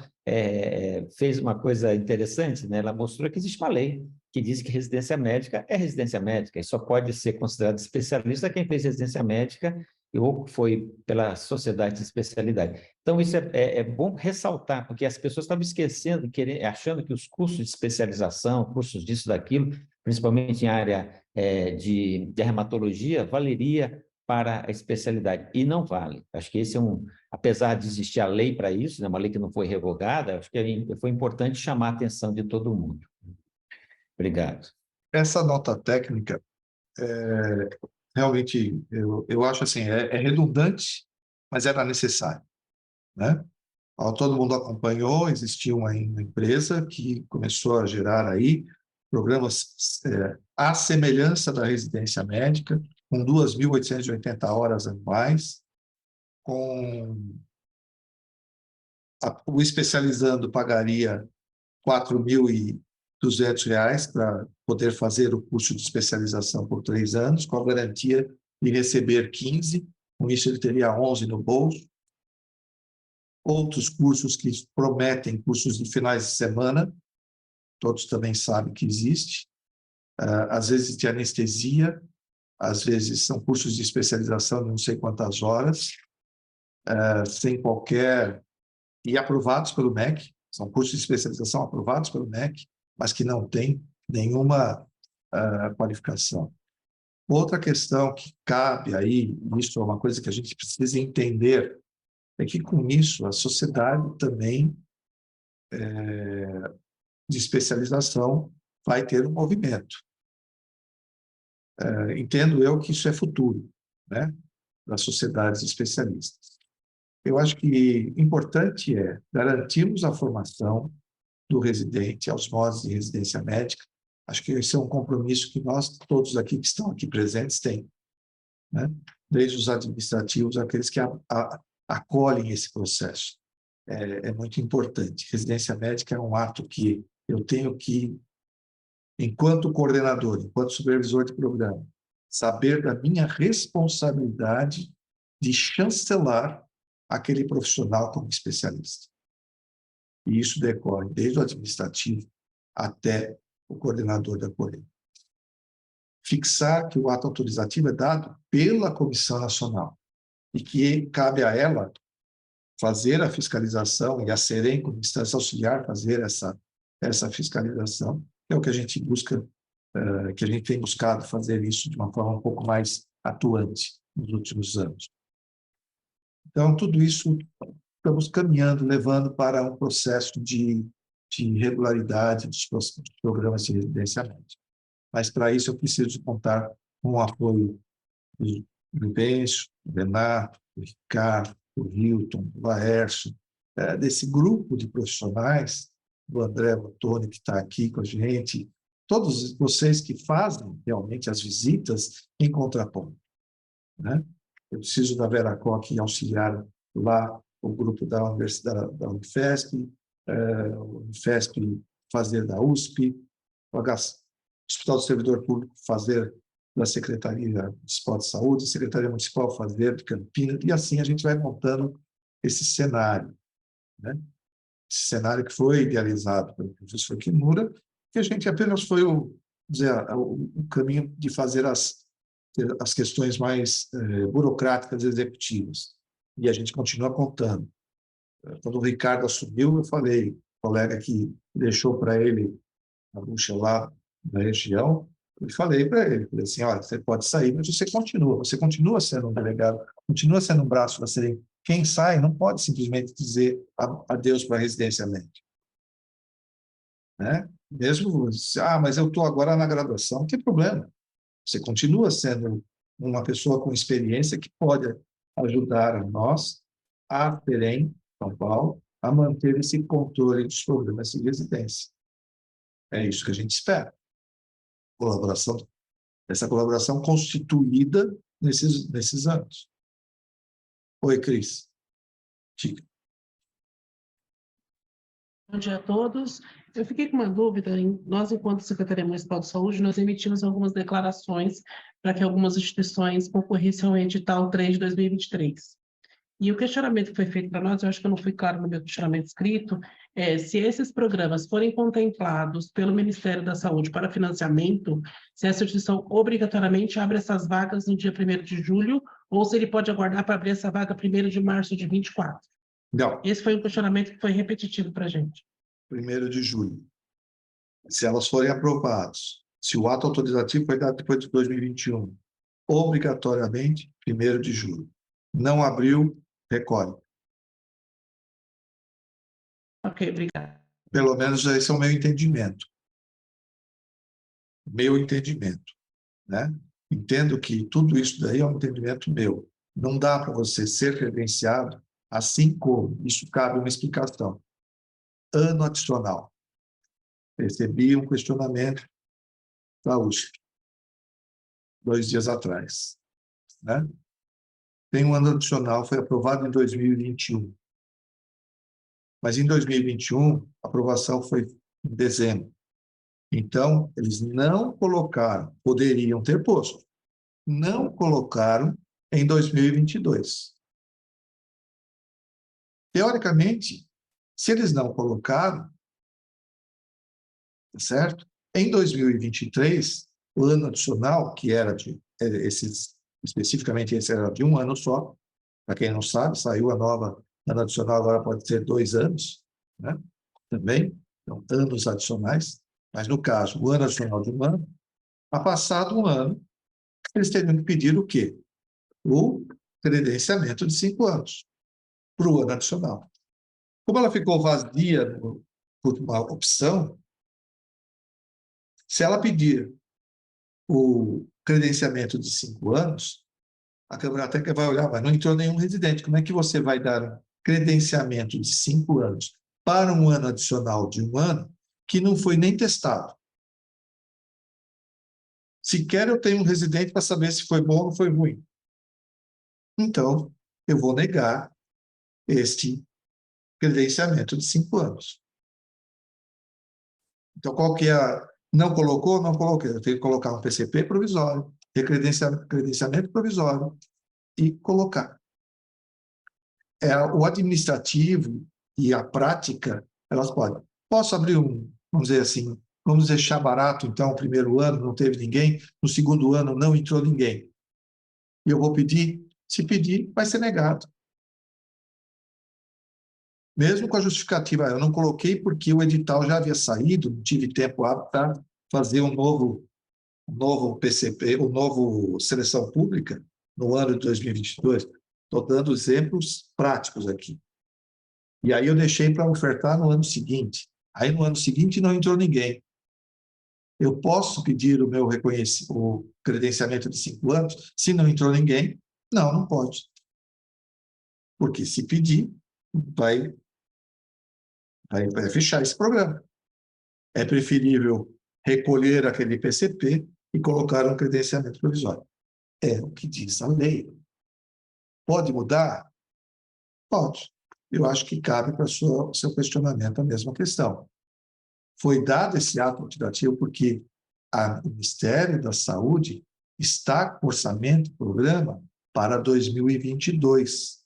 fez uma coisa interessante, né? Ela mostrou que existe uma lei que diz que residência médica é residência médica, e só pode ser considerado especialista quem fez residência médica ou foi pela sociedade de especialidade. Então, isso é bom ressaltar, porque as pessoas estavam esquecendo, achando que os cursos de especialização, cursos disso, daquilo, principalmente em área de dermatologia, valeria para a especialidade, e não vale. Acho que esse apesar de existir a lei para isso, né, uma lei que não foi revogada, acho que foi importante chamar a atenção de todo mundo. Obrigado. Essa nota técnica, realmente, eu acho assim, é redundante, mas era necessário, né? Todo mundo acompanhou, existia uma empresa que começou a gerar aí programas à semelhança da residência médica, com 2.880 horas anuais, com o especializando pagaria R$ 4.200 para poder fazer o curso de especialização por 3 anos, com a garantia de receber 15, com isso ele teria 11 no bolso. Outros cursos que prometem cursos de finais de semana, todos também sabem que existe, às vezes de anestesia, às vezes são cursos de especialização de não sei quantas horas, sem qualquer... e aprovados pelo MEC, são cursos de especialização aprovados pelo MEC, mas que não têm nenhuma qualificação. Outra questão que cabe aí, isso é uma coisa que a gente precisa entender, é que com isso a sociedade também de especialização vai ter um movimento. Entendo eu que isso é futuro, né, das sociedades especialistas. Eu acho que importante é garantirmos a formação do residente aos modos de residência médica. Acho que esse é um compromisso que nós, todos aqui que estão aqui presentes, têm, né? Desde os administrativos, aqueles que acolhem esse processo. É muito importante. Residência médica é um ato que eu tenho que, enquanto coordenador, enquanto supervisor de programa, saber da minha responsabilidade de chancelar aquele profissional como especialista. E isso decorre desde o administrativo até o coordenador da colheita. Fixar que o ato autorizativo é dado pela Comissão Nacional e que cabe a ela fazer a fiscalização e a SEREM, como instância auxiliar, fazer essa fiscalização, que é o que a gente busca, que a gente tem buscado fazer isso de uma forma um pouco mais atuante nos últimos anos. Então, tudo isso estamos caminhando, levando para um processo de regularidade dos programas de residência médica. Mas, para isso, eu preciso contar com o apoio do Benço, do Renato, do Ricardo, do Hilton, do Laércio, desse grupo de profissionais, do André Bottoni, que está aqui com a gente, todos vocês que fazem realmente as visitas em contraponto, né? Eu preciso da Vera Koch auxiliar lá o grupo da Universidade da Unifesp, o Unifesp fazer da USP, o Hospital do Servidor Público fazer da Secretaria Municipal de Saúde, a Secretaria Municipal fazer de Campinas, e assim a gente vai montando esse cenário, né? Esse cenário que foi idealizado pelo professor Kimura, que a gente apenas foi o caminho de fazer as questões mais burocráticas executivas. E a gente continua contando. Quando o Ricardo assumiu, eu falei, o colega que deixou para ele a bucha lá na região, eu falei para ele, falei assim, olha, você pode sair, mas você continua sendo um delegado, continua sendo um braço da SEREM. Quem sai não pode simplesmente dizer adeus para a residência médica, né? Mesmo, mas eu estou agora na graduação, não tem problema. Você continua sendo uma pessoa com experiência que pode ajudar a nós, a SEREM, São Paulo, a manter esse controle dos programas de residência. É isso que a gente espera. Essa colaboração constituída nesses anos. Oi, Cris. Diga. Bom dia a todos. Eu fiquei com uma dúvida. Nós, enquanto Secretaria Municipal de Saúde, nós emitimos algumas declarações para que algumas instituições concorressem ao edital 3 de 2023. E o questionamento que foi feito para nós, eu acho que eu não fui claro no meu questionamento escrito, é se esses programas forem contemplados pelo Ministério da Saúde para financiamento, se essa instituição obrigatoriamente abre essas vagas no dia 1º de julho, ou se ele pode aguardar para abrir essa vaga 1º de março de 24. Não. Esse foi um questionamento que foi repetitivo para a gente. 1º de julho. Se elas forem aprovadas, se o ato autorizativo foi dado depois de 2021, obrigatoriamente, 1º de julho. Não abriu, recolhe. Ok, obrigada. Pelo menos esse é o meu entendimento. Meu entendimento, né? Entendo que tudo isso daí é um entendimento meu. Não dá para você ser credenciado Assim como, isso cabe uma explicação, ano adicional. Recebi um questionamento da USP, 2 dias atrás, né? Tem um ano adicional, foi aprovado em 2021. Mas em 2021, a aprovação foi em dezembro. Então, eles não colocaram, poderiam ter posto, não colocaram em 2022. Teoricamente, se eles não colocaram, certo? Em 2023, o ano adicional, que era especificamente esse era de um ano só, para quem não sabe, saiu a nova ano adicional, agora pode ser 2 anos, né? Também, então, anos adicionais, mas no caso, o ano adicional de um ano, a passado um ano, eles teriam que pedir o quê? O credenciamento de 5 anos para o ano adicional. Como ela ficou vazia por uma opção, se ela pedir o credenciamento de 5 anos, a Câmara Técnica vai olhar, mas não entrou nenhum residente. Como é que você vai dar um credenciamento de 5 anos para um ano adicional de 1 ano que não foi nem testado? Sequer eu tenho um residente para saber se foi bom ou foi ruim. Então, eu vou negar este credenciamento de 5 anos. Então, qual que é a... Não colocou? Não coloquei. Eu tenho que colocar um PCP provisório, credenciamento provisório e colocar. O administrativo e a prática, elas podem. Posso abrir vamos dizer assim, vamos deixar barato, então, o primeiro ano não teve ninguém, no segundo ano não entrou ninguém. E eu vou pedir, se pedir, vai ser negado. Mesmo com a justificativa, eu não coloquei porque o edital já havia saído, não tive tempo para fazer um novo PCP, um novo seleção pública no ano de 2022. Estou dando exemplos práticos aqui. E aí eu deixei para ofertar no ano seguinte. Aí no ano seguinte não entrou ninguém. Eu posso pedir o meu o credenciamento de 5 anos? Se não entrou ninguém, não pode. Porque se pedir, vai fechar esse programa. É preferível recolher aquele PCP e colocar um credenciamento provisório. É o que diz a lei. Pode mudar? Pode. Eu acho que cabe para o seu questionamento a mesma questão. Foi dado esse ato alternativo porque o Ministério da Saúde está com orçamento, programa, para 2022.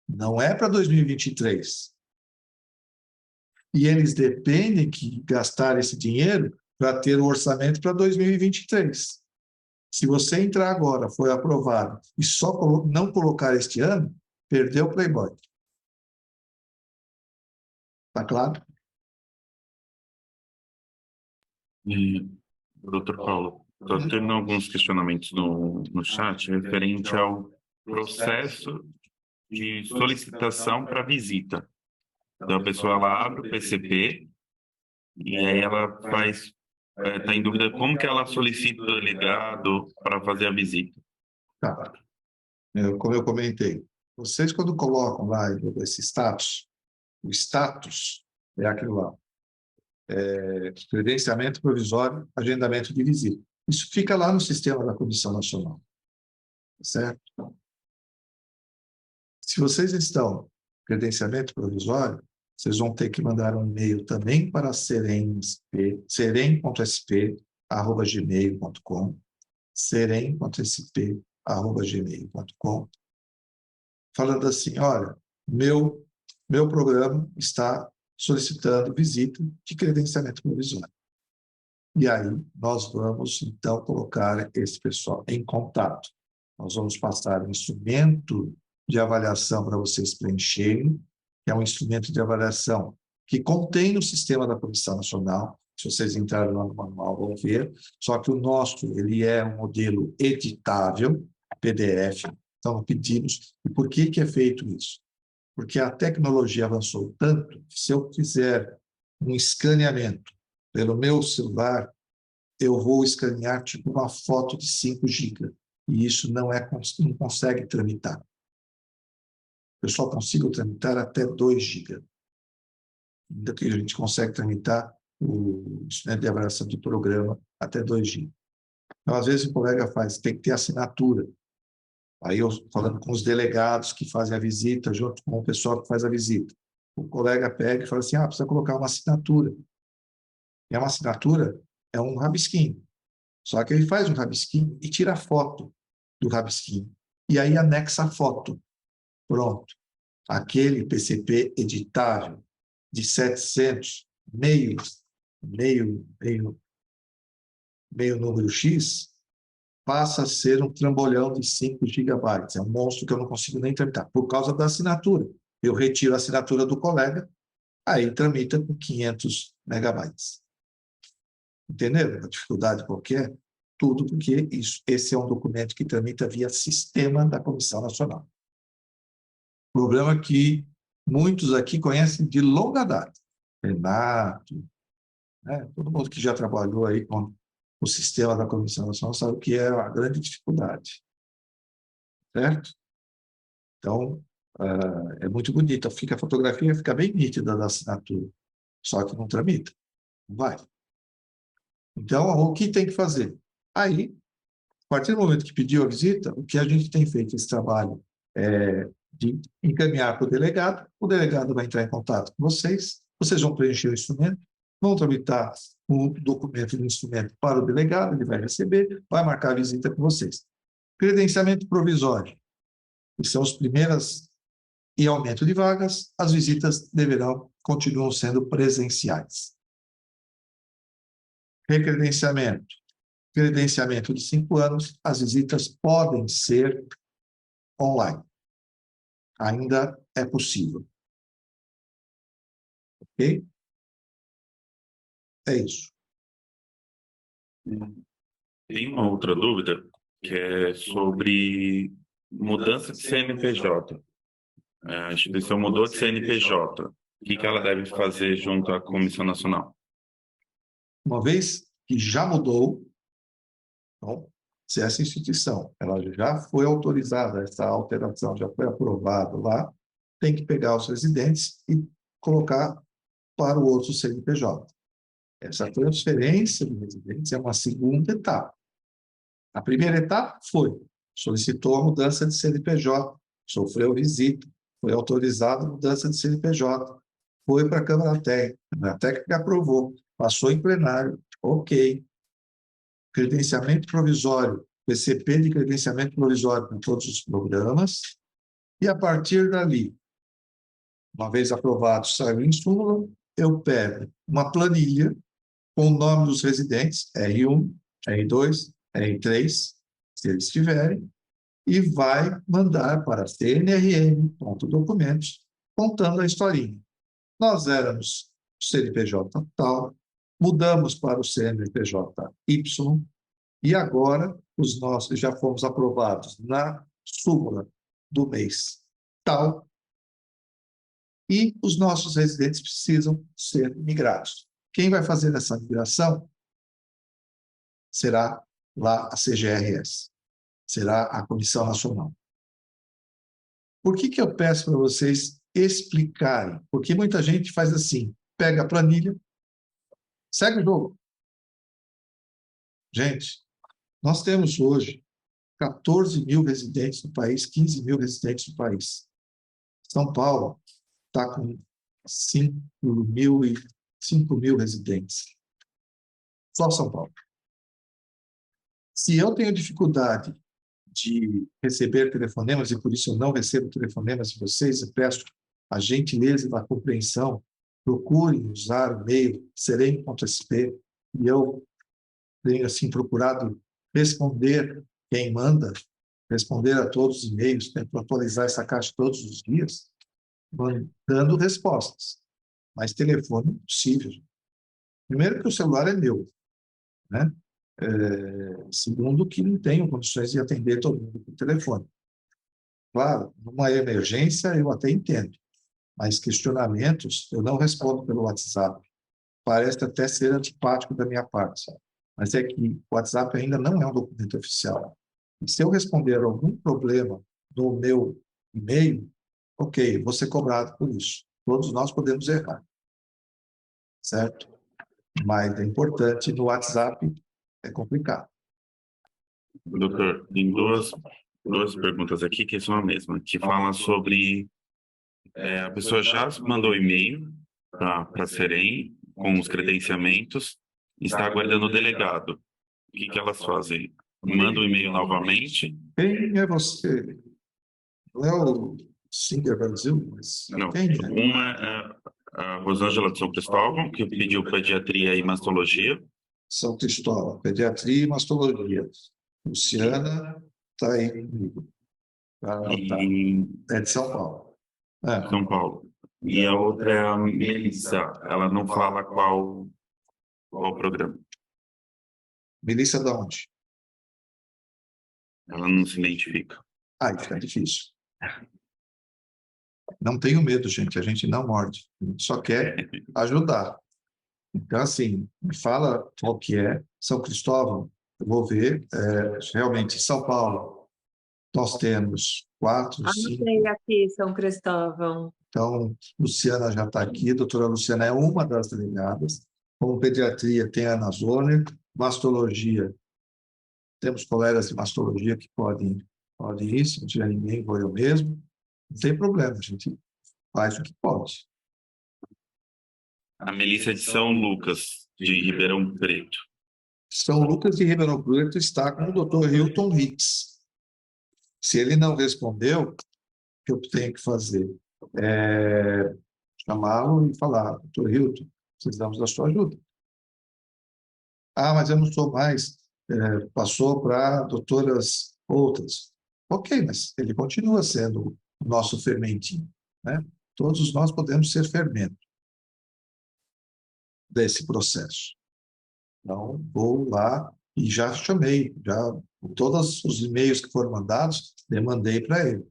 Não é para 2023. E eles dependem que gastar esse dinheiro para ter o orçamento para 2023. Se você entrar agora, foi aprovado, e só não colocar este ano, perdeu o Playboy. Está claro? Doutor Paulo, estou tendo alguns questionamentos no chat referente ao processo de solicitação para visita. Então, a pessoa ela abre o PCP e aí ela está em dúvida como que ela solicita o delegado para fazer a visita. Tá. Como eu comentei, vocês quando colocam lá esse status, o status é aquilo lá, credenciamento provisório, agendamento de visita. Isso fica lá no sistema da Comissão Nacional, certo? Se vocês estão credenciamento provisório, vocês vão ter que mandar um e-mail também para serem.sp@gmail.com, serem.sp@gmail.com, falando assim, olha, meu programa está solicitando visita de credenciamento provisório. E aí nós vamos, então, colocar esse pessoal em contato. Nós vamos passar um instrumento de avaliação para vocês preencherem, que é um instrumento de avaliação que contém no sistema da Comissão Nacional. Se vocês entrarem lá no manual, vão ver. Só que o nosso, ele é um modelo editável, PDF. Então, pedimos. E por que é feito isso? Porque a tecnologia avançou tanto que se eu fizer um escaneamento pelo meu celular, eu vou escanear tipo uma foto de 5 GB. E isso não consegue tramitar. pessoal consiga tramitar até 2 GB. Ainda que a gente consegue tramitar o instrumento de avaliação do programa até 2 GB. Então, às vezes, o colega tem que ter assinatura. Aí eu falando com os delegados que fazem a visita, junto com o pessoal que faz a visita. O colega pega e fala assim, precisa colocar uma assinatura. E uma assinatura é um rabisquinho. Só que ele faz um rabisquinho e tira a foto do rabisquinho. E aí anexa a foto. Pronto. Aquele PCP editável de 700, meio número X, passa a ser um trambolhão de 5 gigabytes. É um monstro que eu não consigo nem tramitar, por causa da assinatura. Eu retiro a assinatura do colega, aí tramita com 500 megabytes. Entenderam a dificuldade qualquer? Tudo porque esse é um documento que tramita via sistema da Comissão Nacional. Problema que muitos aqui conhecem de longa data. Renato, né? Todo mundo que já trabalhou aí com o sistema da Comissão Nacional sabe o que é a grande dificuldade. Certo? Então, é muito bonita. A fotografia fica bem nítida da assinatura, só que não tramita. Não vai. Então, o que tem que fazer? Aí, a partir do momento que pediu a visita, o que a gente tem feito esse trabalho de encaminhar para o delegado vai entrar em contato com vocês vão preencher o instrumento, vão tramitar o documento do instrumento para o delegado, ele vai receber, vai marcar a visita com vocês. Credenciamento provisório, que são as primeiras, e aumento de vagas, as visitas continuam sendo presenciais. Recredenciamento. Credenciamento de 5 anos, as visitas podem ser online. Ainda é possível. Ok? É isso. Tem uma outra dúvida, que é sobre mudança de CNPJ. A instituição mudou de CNPJ. O que ela deve fazer junto à Comissão Nacional? Uma vez que já mudou, então, se essa instituição ela já foi autorizada, essa alteração já foi aprovada lá, tem que pegar os residentes e colocar para o outro CNPJ. Essa transferência de residentes é uma segunda etapa. A primeira etapa solicitou a mudança de CNPJ, sofreu visita, foi autorizada a mudança de CNPJ, foi para a Câmara Técnica aprovou, passou em plenário, ok. Credenciamento provisório, PCP de credenciamento provisório com todos os programas, e a partir dali, uma vez aprovado, saiu em súmula, eu pego uma planilha com o nome dos residentes, R1, R2, R3, se eles tiverem, e vai mandar para cnrm.documentos, contando a historinha. Nós éramos CNPJ tal, mudamos para o CNPJ Y, e agora os nossos já fomos aprovados na súmula do mês tal, e os nossos residentes precisam ser migrados. Quem vai fazer essa migração será lá a CGRS, será a Comissão Nacional. Por que eu peço para vocês explicarem? Porque muita gente faz assim, pega a planilha, segue o jogo. Gente, nós temos hoje 14 mil residentes no país, 15 mil residentes no país. São Paulo está com 5 mil residentes. Só São Paulo. Se eu tenho dificuldade de receber telefonemas, e por isso eu não recebo telefonemas de vocês, eu peço a gentileza da compreensão, procurem usar o e-mail serem.sp, e eu tenho assim procurado responder quem manda, responder a todos os e-mails, tento atualizar essa caixa todos os dias, dando respostas. Mas telefone é impossível. Primeiro que o celular é meu, né? Segundo que não tenho condições de atender todo mundo por telefone. Claro, numa emergência eu até entendo, mas questionamentos eu não respondo pelo WhatsApp. Parece até ser antipático da minha parte, sabe? Mas é que o WhatsApp ainda não é um documento oficial. E se eu responder algum problema no meu e-mail, ok, vou ser cobrado por isso. Todos nós podemos errar, certo? Mas é importante, no WhatsApp é complicado. Doutor, tem duas perguntas aqui que são a mesma, que fala sobre a pessoa já mandou e-mail para a Serem com os credenciamentos, está aguardando o delegado. O que elas fazem? Manda o e-mail novamente? Quem é você? Não é o Singer Brasil, mas Não. quem é? Uma é a Rosângela de São Cristóvão, que pediu pediatria e mastologia. São Cristóvão, pediatria e mastologia. Luciana está aí comigo. E É de São Paulo. É. São Paulo. E a outra é a Melissa. Ela não fala qual programa. Melissa de onde? Ela não se identifica. Aí fica difícil. Não tenho medo, gente. A gente não morde. A gente só quer ajudar. Então, assim, me fala qual que é. São Cristóvão, eu vou ver. Realmente, São Paulo, nós temos 4, 5. Anotei aqui, São Cristóvão. Então, Luciana já está aqui. A doutora Luciana é uma das delegadas. Como pediatria, tem a Ana Zoner. Mastologia, temos colegas de mastologia que podem ir. Se não tiver ninguém, vou eu mesmo. Não tem problema, a gente faz o que pode. A Melissa de São Lucas, de Ribeirão Preto. São Lucas de Ribeirão Preto está com o doutor Hilton Hicks. Se ele não respondeu, o que eu tenho que fazer? Chamá-lo e falar, doutor Hilton, precisamos da sua ajuda. Ah, mas eu não sou mais, passou para doutoras outras. Ok, mas ele continua sendo o nosso fermentinho, né? Todos nós podemos ser fermento desse processo. Então, vou lá e já chamei, todos os e-mails que foram mandados, demandei para ele.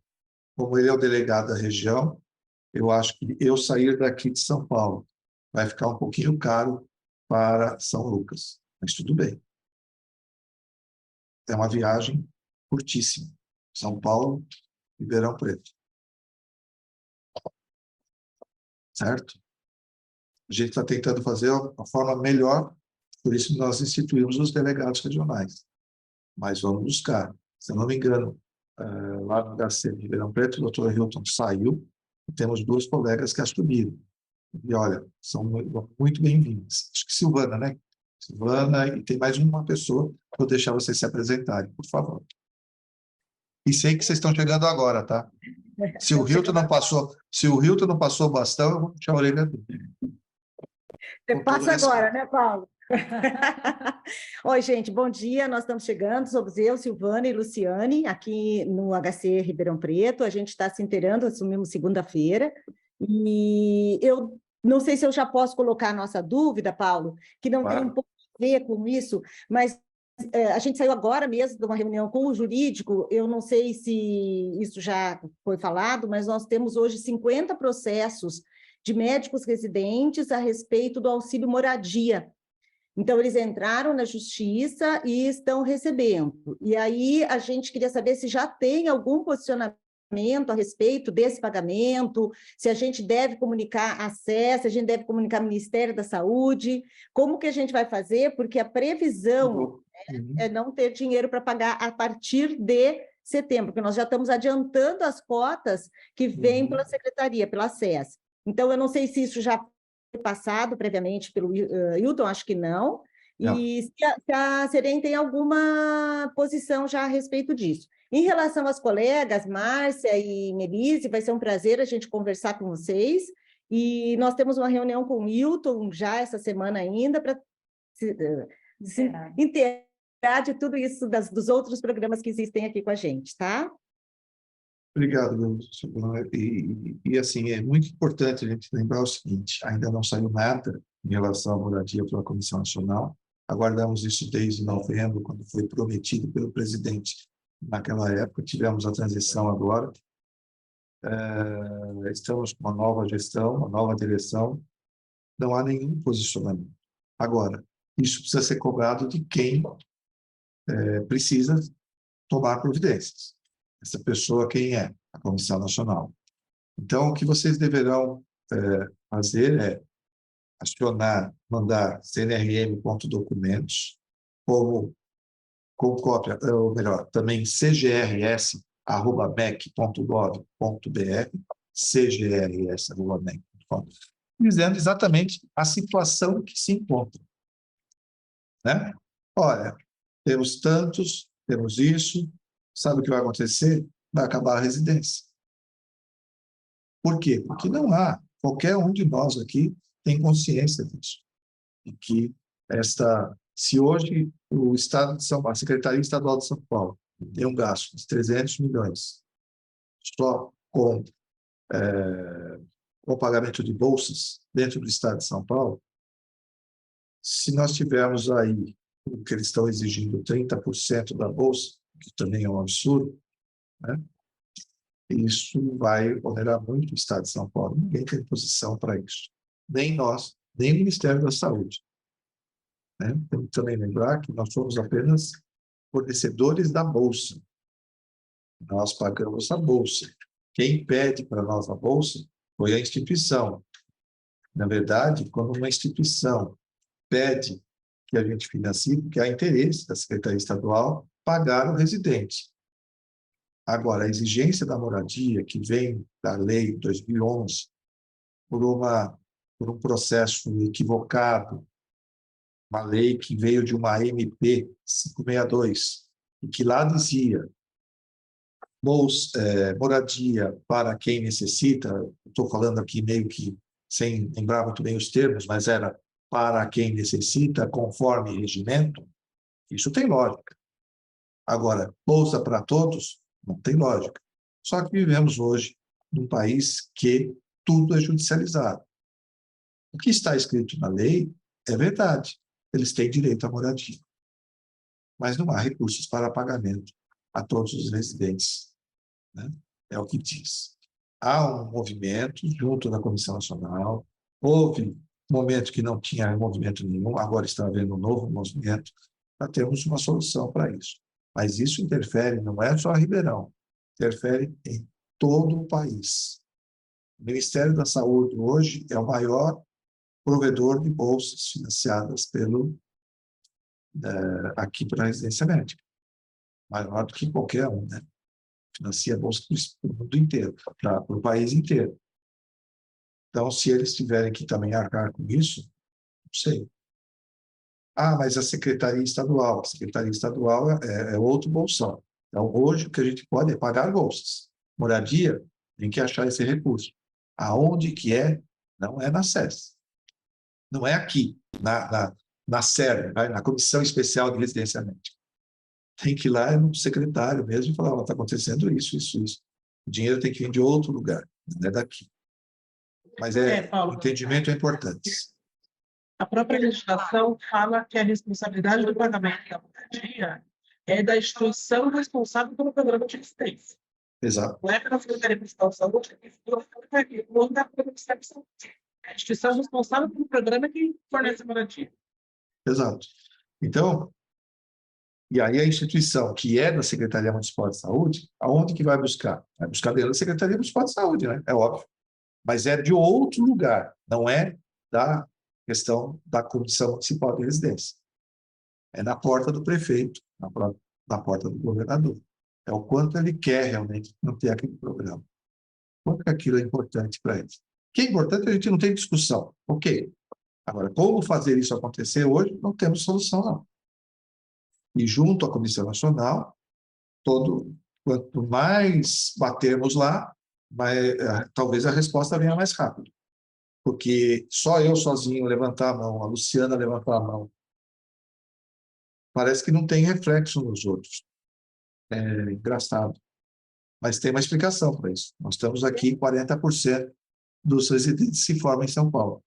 Como ele é o delegado da região, eu acho que eu sair daqui de São Paulo vai ficar um pouquinho caro para São Lucas, mas tudo bem. É uma viagem curtíssima. São Paulo, Ribeirão Preto. Certo? A gente está tentando fazer a forma melhor, por isso nós instituímos os delegados regionais. Mas vamos buscar. Se eu não me engano, lá no HC de Ribeirão Preto, o doutor Hilton saiu, e temos 2 colegas que assumiram. E olha, são muito bem-vindos. Acho que Silvana, né? Silvana, e tem mais uma pessoa, vou deixar vocês se apresentarem, por favor. E sei que vocês estão chegando agora, tá? Se o Hilton não passou o bastão, eu vou puxar a orelha dele. Você passa agora, né, Paulo? Oi, gente, bom dia. Nós estamos chegando, somos eu, Silvana e Luciane, aqui no HC Ribeirão Preto. A gente está se inteirando, assumimos segunda-feira. E eu não sei se eu já posso colocar a nossa dúvida, Paulo, que não tem um pouco a ver com isso, mas a gente saiu agora mesmo de uma reunião com o jurídico. Eu não sei se isso já foi falado, mas nós temos hoje 50 processos de médicos residentes a respeito do auxílio moradia. Então, eles entraram na justiça e estão recebendo. E aí, a gente queria saber se já tem algum posicionamento a respeito desse pagamento, se a gente deve comunicar a SES, se a gente deve comunicar ao Ministério da Saúde, como que a gente vai fazer, porque a previsão é não ter dinheiro para pagar a partir de setembro, porque nós já estamos adiantando as cotas que vêm pela Secretaria, pela SES. Então, eu não sei se isso já foi passado previamente pelo Hilton, acho que não, e se a Serem tem alguma posição já a respeito disso. Em relação às colegas, Márcia e Melise, vai ser um prazer a gente conversar com vocês, e nós temos uma reunião com o Hilton já essa semana ainda, para se inteirar de tudo isso, dos outros programas que existem aqui com a gente, tá? Obrigado, Silvana. E assim, é muito importante a gente lembrar o seguinte, ainda não saiu nada em relação à moradia pela Comissão Nacional, aguardamos isso desde novembro, quando foi prometido pelo presidente naquela época, tivemos a transição agora, estamos com uma nova gestão, uma nova direção, não há nenhum posicionamento. Agora, isso precisa ser cobrado de quem precisa tomar providências. Essa pessoa quem é? A Comissão Nacional. Então, o que vocês deverão fazer é acionar, mandar cnrm.documentos com cópia, ou melhor, também cgrs@mec.gov.br, cgrs@mec.gov.br, dizendo exatamente a situação que se encontra, né? Olha, temos tantos, temos isso, sabe o que vai acontecer? Vai acabar a residência. Por quê? Porque não há, qualquer um de nós aqui tem consciência disso. E que se hoje o Estado de São Paulo, a Secretaria Estadual de São Paulo, tem um gasto de 300 milhões só com o pagamento de bolsas dentro do Estado de São Paulo, se nós tivermos aí o que eles estão exigindo, 30% da bolsa, que também é um absurdo, né? Isso vai onerar muito o Estado de São Paulo. Ninguém tem posição para isso. Nem nós, nem o Ministério da Saúde. Né? Temos que também lembrar que nós somos apenas fornecedores da bolsa. Nós pagamos a bolsa. Quem pede para nós a bolsa foi a instituição. Na verdade, quando uma instituição pede que a gente financie, porque há interesse da Secretaria Estadual pagar o residente. Agora, a exigência da moradia, que vem da Lei 2011, por um processo equivocado, uma lei que veio de uma MP 562, e que lá dizia moradia para quem necessita, estou falando aqui meio que sem lembrar muito bem os termos, mas era para quem necessita, conforme regimento, isso tem lógica. Agora, bolsa para todos, não tem lógica. Só que vivemos hoje num país que tudo é judicializado. O que está escrito na lei é verdade. Eles têm direito à moradia. Mas não há recursos para pagamento a todos os residentes. Né? É o que diz. Há um movimento junto da Comissão Nacional. Houve um momento que não tinha movimento nenhum, agora está havendo um novo movimento para termos uma solução para isso. Mas isso interfere, não é só a Ribeirão, interfere em todo o país. O Ministério da Saúde hoje é o maior provedor de bolsas financiadas aqui para a residência médica. Maior do que qualquer um, né? Financia bolsas para o mundo inteiro, para o país inteiro. Então, se eles tiverem que também arcar com isso, não sei. Ah, mas a Secretaria Estadual é outro bolsão. Então, hoje, o que a gente pode é pagar bolsas. Moradia, tem que achar esse recurso. Aonde que é? Não é na SES. Não é aqui, na SER, na Comissão Especial de Residência Médica. Tem que ir lá no secretário mesmo e falar, está acontecendo isso. O dinheiro tem que vir de outro lugar, não é daqui. Mas Paulo, o entendimento é importante. a própria legislação fala que a responsabilidade do pagamento da moradia é da instituição responsável pelo programa de residência. Exato. Não é pela Secretaria Municipal de Saúde, não dá para o Ministério da Saúde. É a instituição responsável pelo programa que fornece a moradia. Exato. Então, e aí a instituição que é da Secretaria Municipal de Saúde, aonde que vai buscar? Vai buscar dentro da Secretaria Municipal de Saúde, né? É óbvio. Mas é de outro lugar, não é da questão da Comissão Municipal de Residência. É na porta do prefeito, na porta do governador. É o quanto ele quer realmente não ter aquele programa. Quanto que aquilo é importante para eles. O que é importante, a gente não tem discussão. Ok. Agora, como fazer isso acontecer hoje, não temos solução, não. E junto à Comissão Nacional, quanto mais batermos lá, talvez a resposta venha mais rápido. Porque só eu sozinho levantar a mão, a Luciana levantar a mão, parece que não tem reflexo nos outros. É engraçado. Mas tem uma explicação para isso. Nós estamos aqui, 40% dos residentes se formam em São Paulo.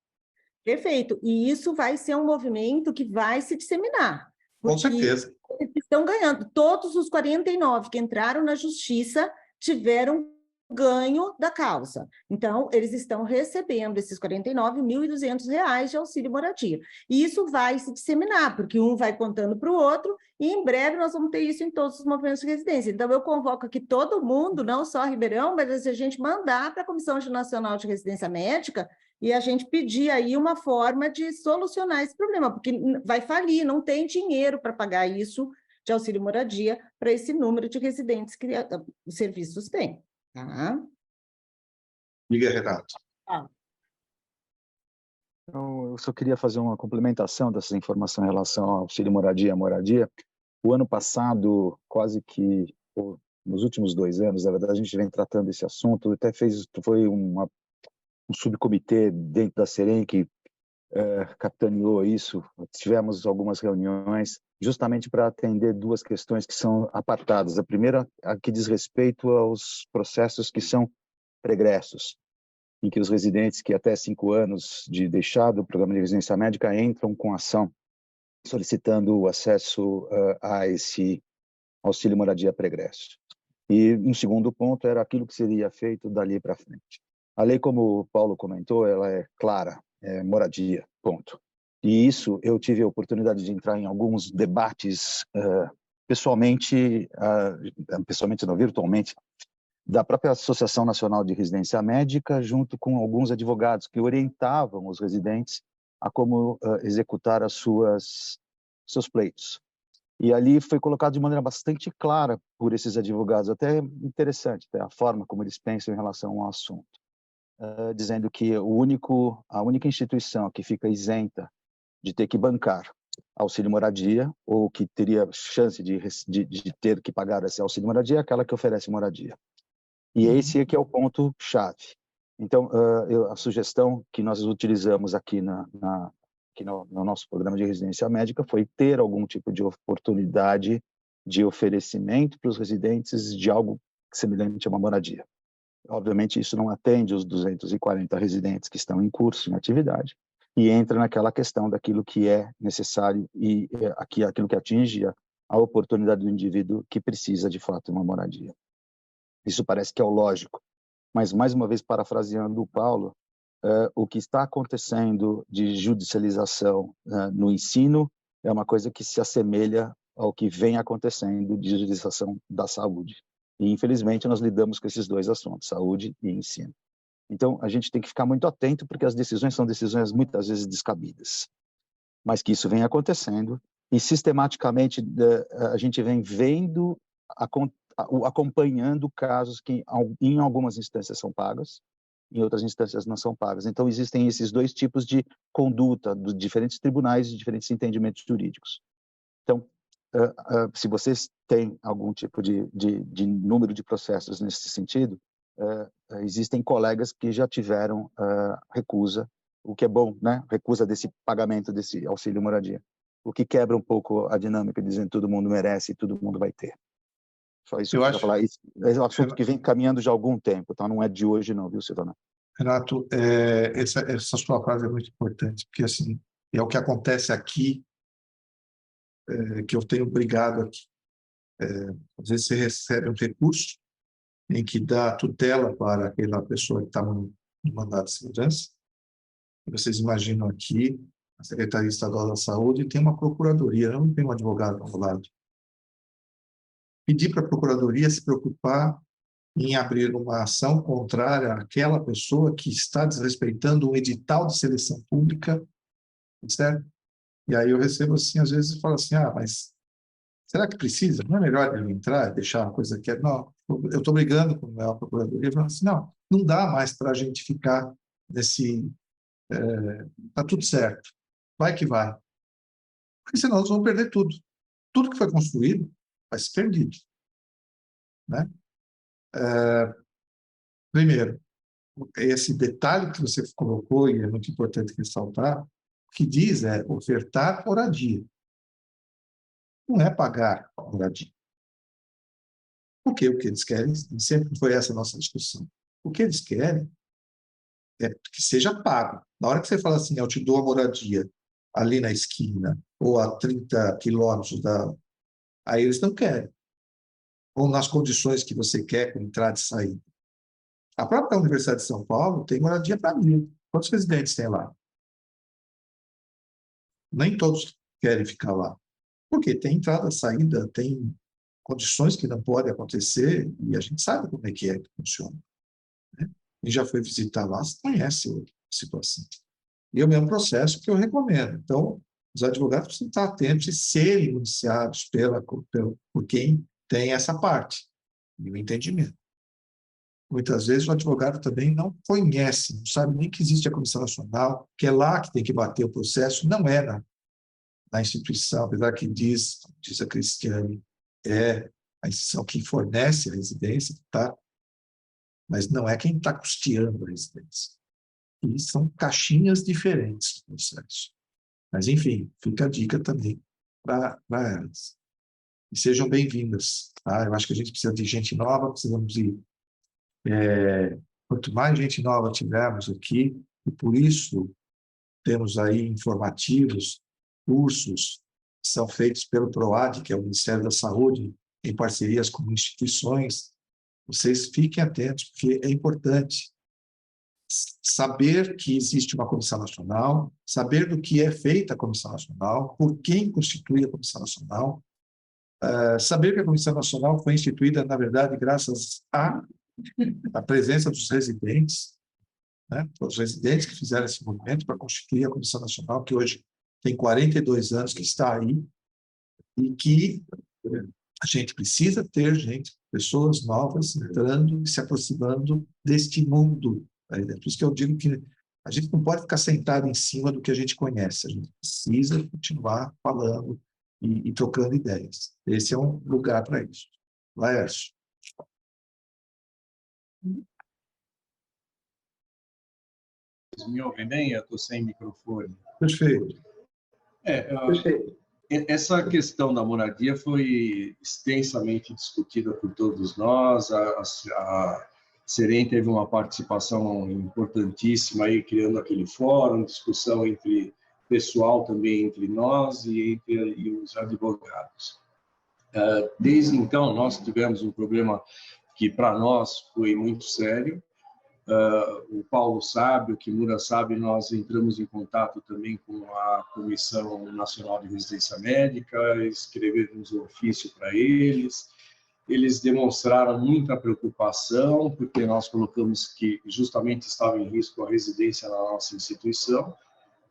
Perfeito. E isso vai ser um movimento que vai se disseminar. Com certeza. Eles estão ganhando. Todos os 49 que entraram na justiça tiveram ganho da causa. Então, eles estão recebendo esses R$ 49.200 de auxílio moradia. E isso vai se disseminar, porque um vai contando para o outro, e em breve nós vamos ter isso em todos os movimentos de residência. Então, eu convoco aqui todo mundo, não só Ribeirão, mas a gente mandar para a Comissão Nacional de Residência Médica e a gente pedir aí uma forma de solucionar esse problema, porque vai falir, não tem dinheiro para pagar isso de auxílio moradia para esse número de residentes que os serviços têm. Diga, Renato. Então, eu só queria fazer uma complementação dessa informação em relação ao auxílio moradia. O ano passado, quase que nos últimos 2 anos, na verdade, a gente vem tratando esse assunto, até foi um subcomitê dentro da Serem que capitaneou isso. Tivemos algumas reuniões justamente para atender 2 questões que são apartadas. A primeira, a que diz respeito aos processos que são pregressos, em que os residentes que até 5 anos de deixado o programa de residência médica entram com ação solicitando o acesso a esse auxílio moradia pregresso. E um segundo ponto era aquilo que seria feito dali para frente. A lei, como o Paulo comentou, ela é clara, é moradia, ponto. E isso eu tive a oportunidade de entrar em alguns debates pessoalmente não, virtualmente, da própria Associação Nacional de Residência Médica, junto com alguns advogados que orientavam os residentes a como executar seus pleitos. E ali foi colocado de maneira bastante clara por esses advogados, até interessante, até a forma como eles pensam em relação ao assunto, dizendo que a única instituição que fica isenta de ter que bancar auxílio moradia, ou que teria chance de ter que pagar esse auxílio moradia, é aquela que oferece moradia. E esse aqui é o ponto-chave. Então, a sugestão que nós utilizamos aqui no nosso programa de residência médica foi ter algum tipo de oportunidade de oferecimento para os residentes de algo semelhante a uma moradia. Obviamente, isso não atende os 240 residentes que estão em curso, em atividade, e entra naquela questão daquilo que é necessário e aquilo que atinge a oportunidade do indivíduo que precisa, de fato, de uma moradia. Isso parece que é o lógico, mas, mais uma vez, parafraseando o Paulo, o que está acontecendo de judicialização no ensino é uma coisa que se assemelha ao que vem acontecendo de judicialização da saúde. E, infelizmente, nós lidamos com esses 2 assuntos, saúde e ensino. Então, a gente tem que ficar muito atento, porque as decisões são decisões muitas vezes descabidas. Mas que isso vem acontecendo e, sistematicamente, a gente vem vendo, acompanhando casos que, em algumas instâncias, são pagas, em outras instâncias não são pagas. Então, existem esses 2 tipos de conduta dos diferentes tribunais e diferentes entendimentos jurídicos. Então, se vocês têm algum tipo de número de processos nesse sentido, existem colegas que já tiveram recusa, o que é bom, né? Recusa desse pagamento desse auxílio moradia, o que quebra um pouco a dinâmica, dizendo que todo mundo merece e todo mundo vai ter. Só isso que eu quero falar. Isso é um assunto que vem caminhando já há algum tempo, tá? Não é de hoje não, viu, Silvana? Renato, essa sua frase é muito importante, porque assim, é o que acontece aqui, que eu tenho brigado aqui. Às vezes você recebe um recurso em que dá tutela para aquela pessoa que está no mandado de segurança. Vocês imaginam aqui, a Secretaria Estadual da Saúde tem uma procuradoria, não tem um advogado ao lado. Pedir para a procuradoria se preocupar em abrir uma ação contrária àquela pessoa que está desrespeitando um edital de seleção pública, certo? E aí eu recebo assim, às vezes, e falo assim, mas será que precisa? Não é melhor ele entrar e deixar uma coisa quieta? Não, eu estou brigando com a procuradoria, falando assim, não dá mais para a gente ficar nesse... Está tudo certo, vai que vai. Porque senão nós vamos perder tudo. Tudo que foi construído vai ser perdido. Né? Primeiro, esse detalhe que você colocou, e é muito importante ressaltar, o que diz é ofertar moradia. Não é pagar moradia. Porque o que eles querem, sempre foi essa a nossa discussão, o que eles querem é que seja pago. Na hora que você fala assim, eu te dou a moradia ali na esquina, ou a 30 quilômetros aí eles não querem. Ou nas condições que você quer, com entrada e saída. A própria Universidade de São Paulo tem moradia para 1.000. Quantos residentes tem lá? Nem todos querem ficar lá. Porque tem entrada, saída, tem condições que não podem acontecer, e a gente sabe como é que funciona. Né? Quem já foi visitar lá, você conhece a situação. E é o mesmo processo que eu recomendo. Então, os advogados precisam estar atentos e serem iniciados por quem tem essa parte, e o entendimento. Muitas vezes o advogado também não conhece, não sabe nem que existe a Comissão Nacional, que é lá que tem que bater o processo, não é na instituição, apesar que diz a Cristiane, é a instituição que fornece a residência, tá? Mas não é quem está custeando a residência. E são caixinhas diferentes do processo. Mas, enfim, fica a dica também para elas. E sejam bem-vindas. Tá? Eu acho que a gente precisa de gente nova, precisamos de... quanto mais gente nova tivermos aqui, e por isso temos aí informativos, cursos que são feitos pelo PROAD, que é o Ministério da Saúde, em parcerias com instituições. Vocês fiquem atentos, porque é importante saber que existe uma Comissão Nacional, saber do que é feita a Comissão Nacional, por quem constitui a Comissão Nacional, saber que a Comissão Nacional foi instituída, na verdade, graças à presença dos residentes, né? Os residentes que fizeram esse movimento para constituir a Comissão Nacional, que hoje tem 42 anos que está aí, e que a gente precisa ter pessoas novas entrando e se aproximando deste mundo. Por isso que eu digo que a gente não pode ficar sentado em cima do que a gente conhece, a gente precisa continuar falando e trocando ideias. Esse é um lugar para isso. Laércio. Vocês me ouvem bem? Eu estou sem microfone. Perfeito. Perfeito. Essa questão da moradia foi extensamente discutida por todos nós. A Serem teve uma participação importantíssima aí, criando aquele fórum, discussão entre pessoal também entre nós e os advogados. Desde então, nós tivemos um problema que para nós foi muito sério. O Paulo sabe, o Kimura sabe, nós entramos em contato também com a Comissão Nacional de Residência Médica, escrevemos um ofício para eles. Eles demonstraram muita preocupação, porque nós colocamos que justamente estava em risco a residência na nossa instituição.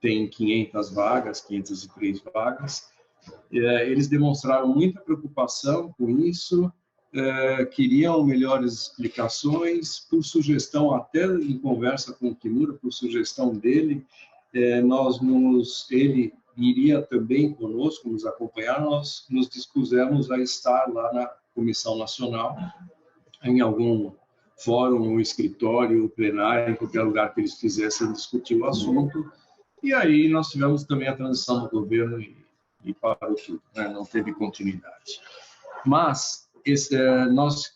Tem 500 vagas, 503 vagas. Eles demonstraram muita preocupação com isso, queriam melhores explicações, por sugestão, até em conversa com o Kimura, por sugestão dele, ele iria também conosco, nos acompanhar, nós nos dispusemos a estar lá na Comissão Nacional, em algum fórum, um escritório, plenário, em qualquer lugar que eles quisessem discutir o assunto. E aí nós tivemos também a transição do governo e parou tudo, né? Não teve continuidade. Mas nós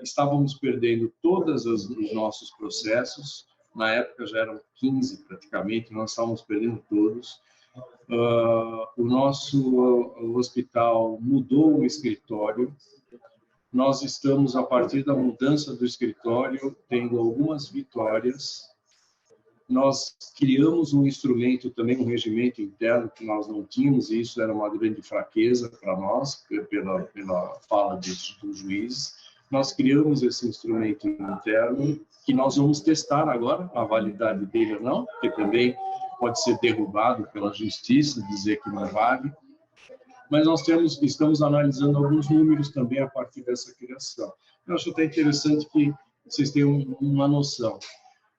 estávamos perdendo todos os nossos processos, na época já eram 15 praticamente, nós estávamos perdendo todos. O nosso hospital mudou o escritório. Nós estamos, a partir da mudança do escritório, tendo algumas vitórias. Nós criamos um instrumento também, um regimento interno que nós não tínhamos, e isso era uma grande fraqueza para nós, pela fala dos juízes. Nós criamos esse instrumento interno, que nós vamos testar agora, a validade dele ou não, porque também pode ser derrubado pela justiça, dizer que não vale. Mas nós estamos analisando alguns números também a partir dessa criação. Eu acho até interessante que vocês tenham uma noção.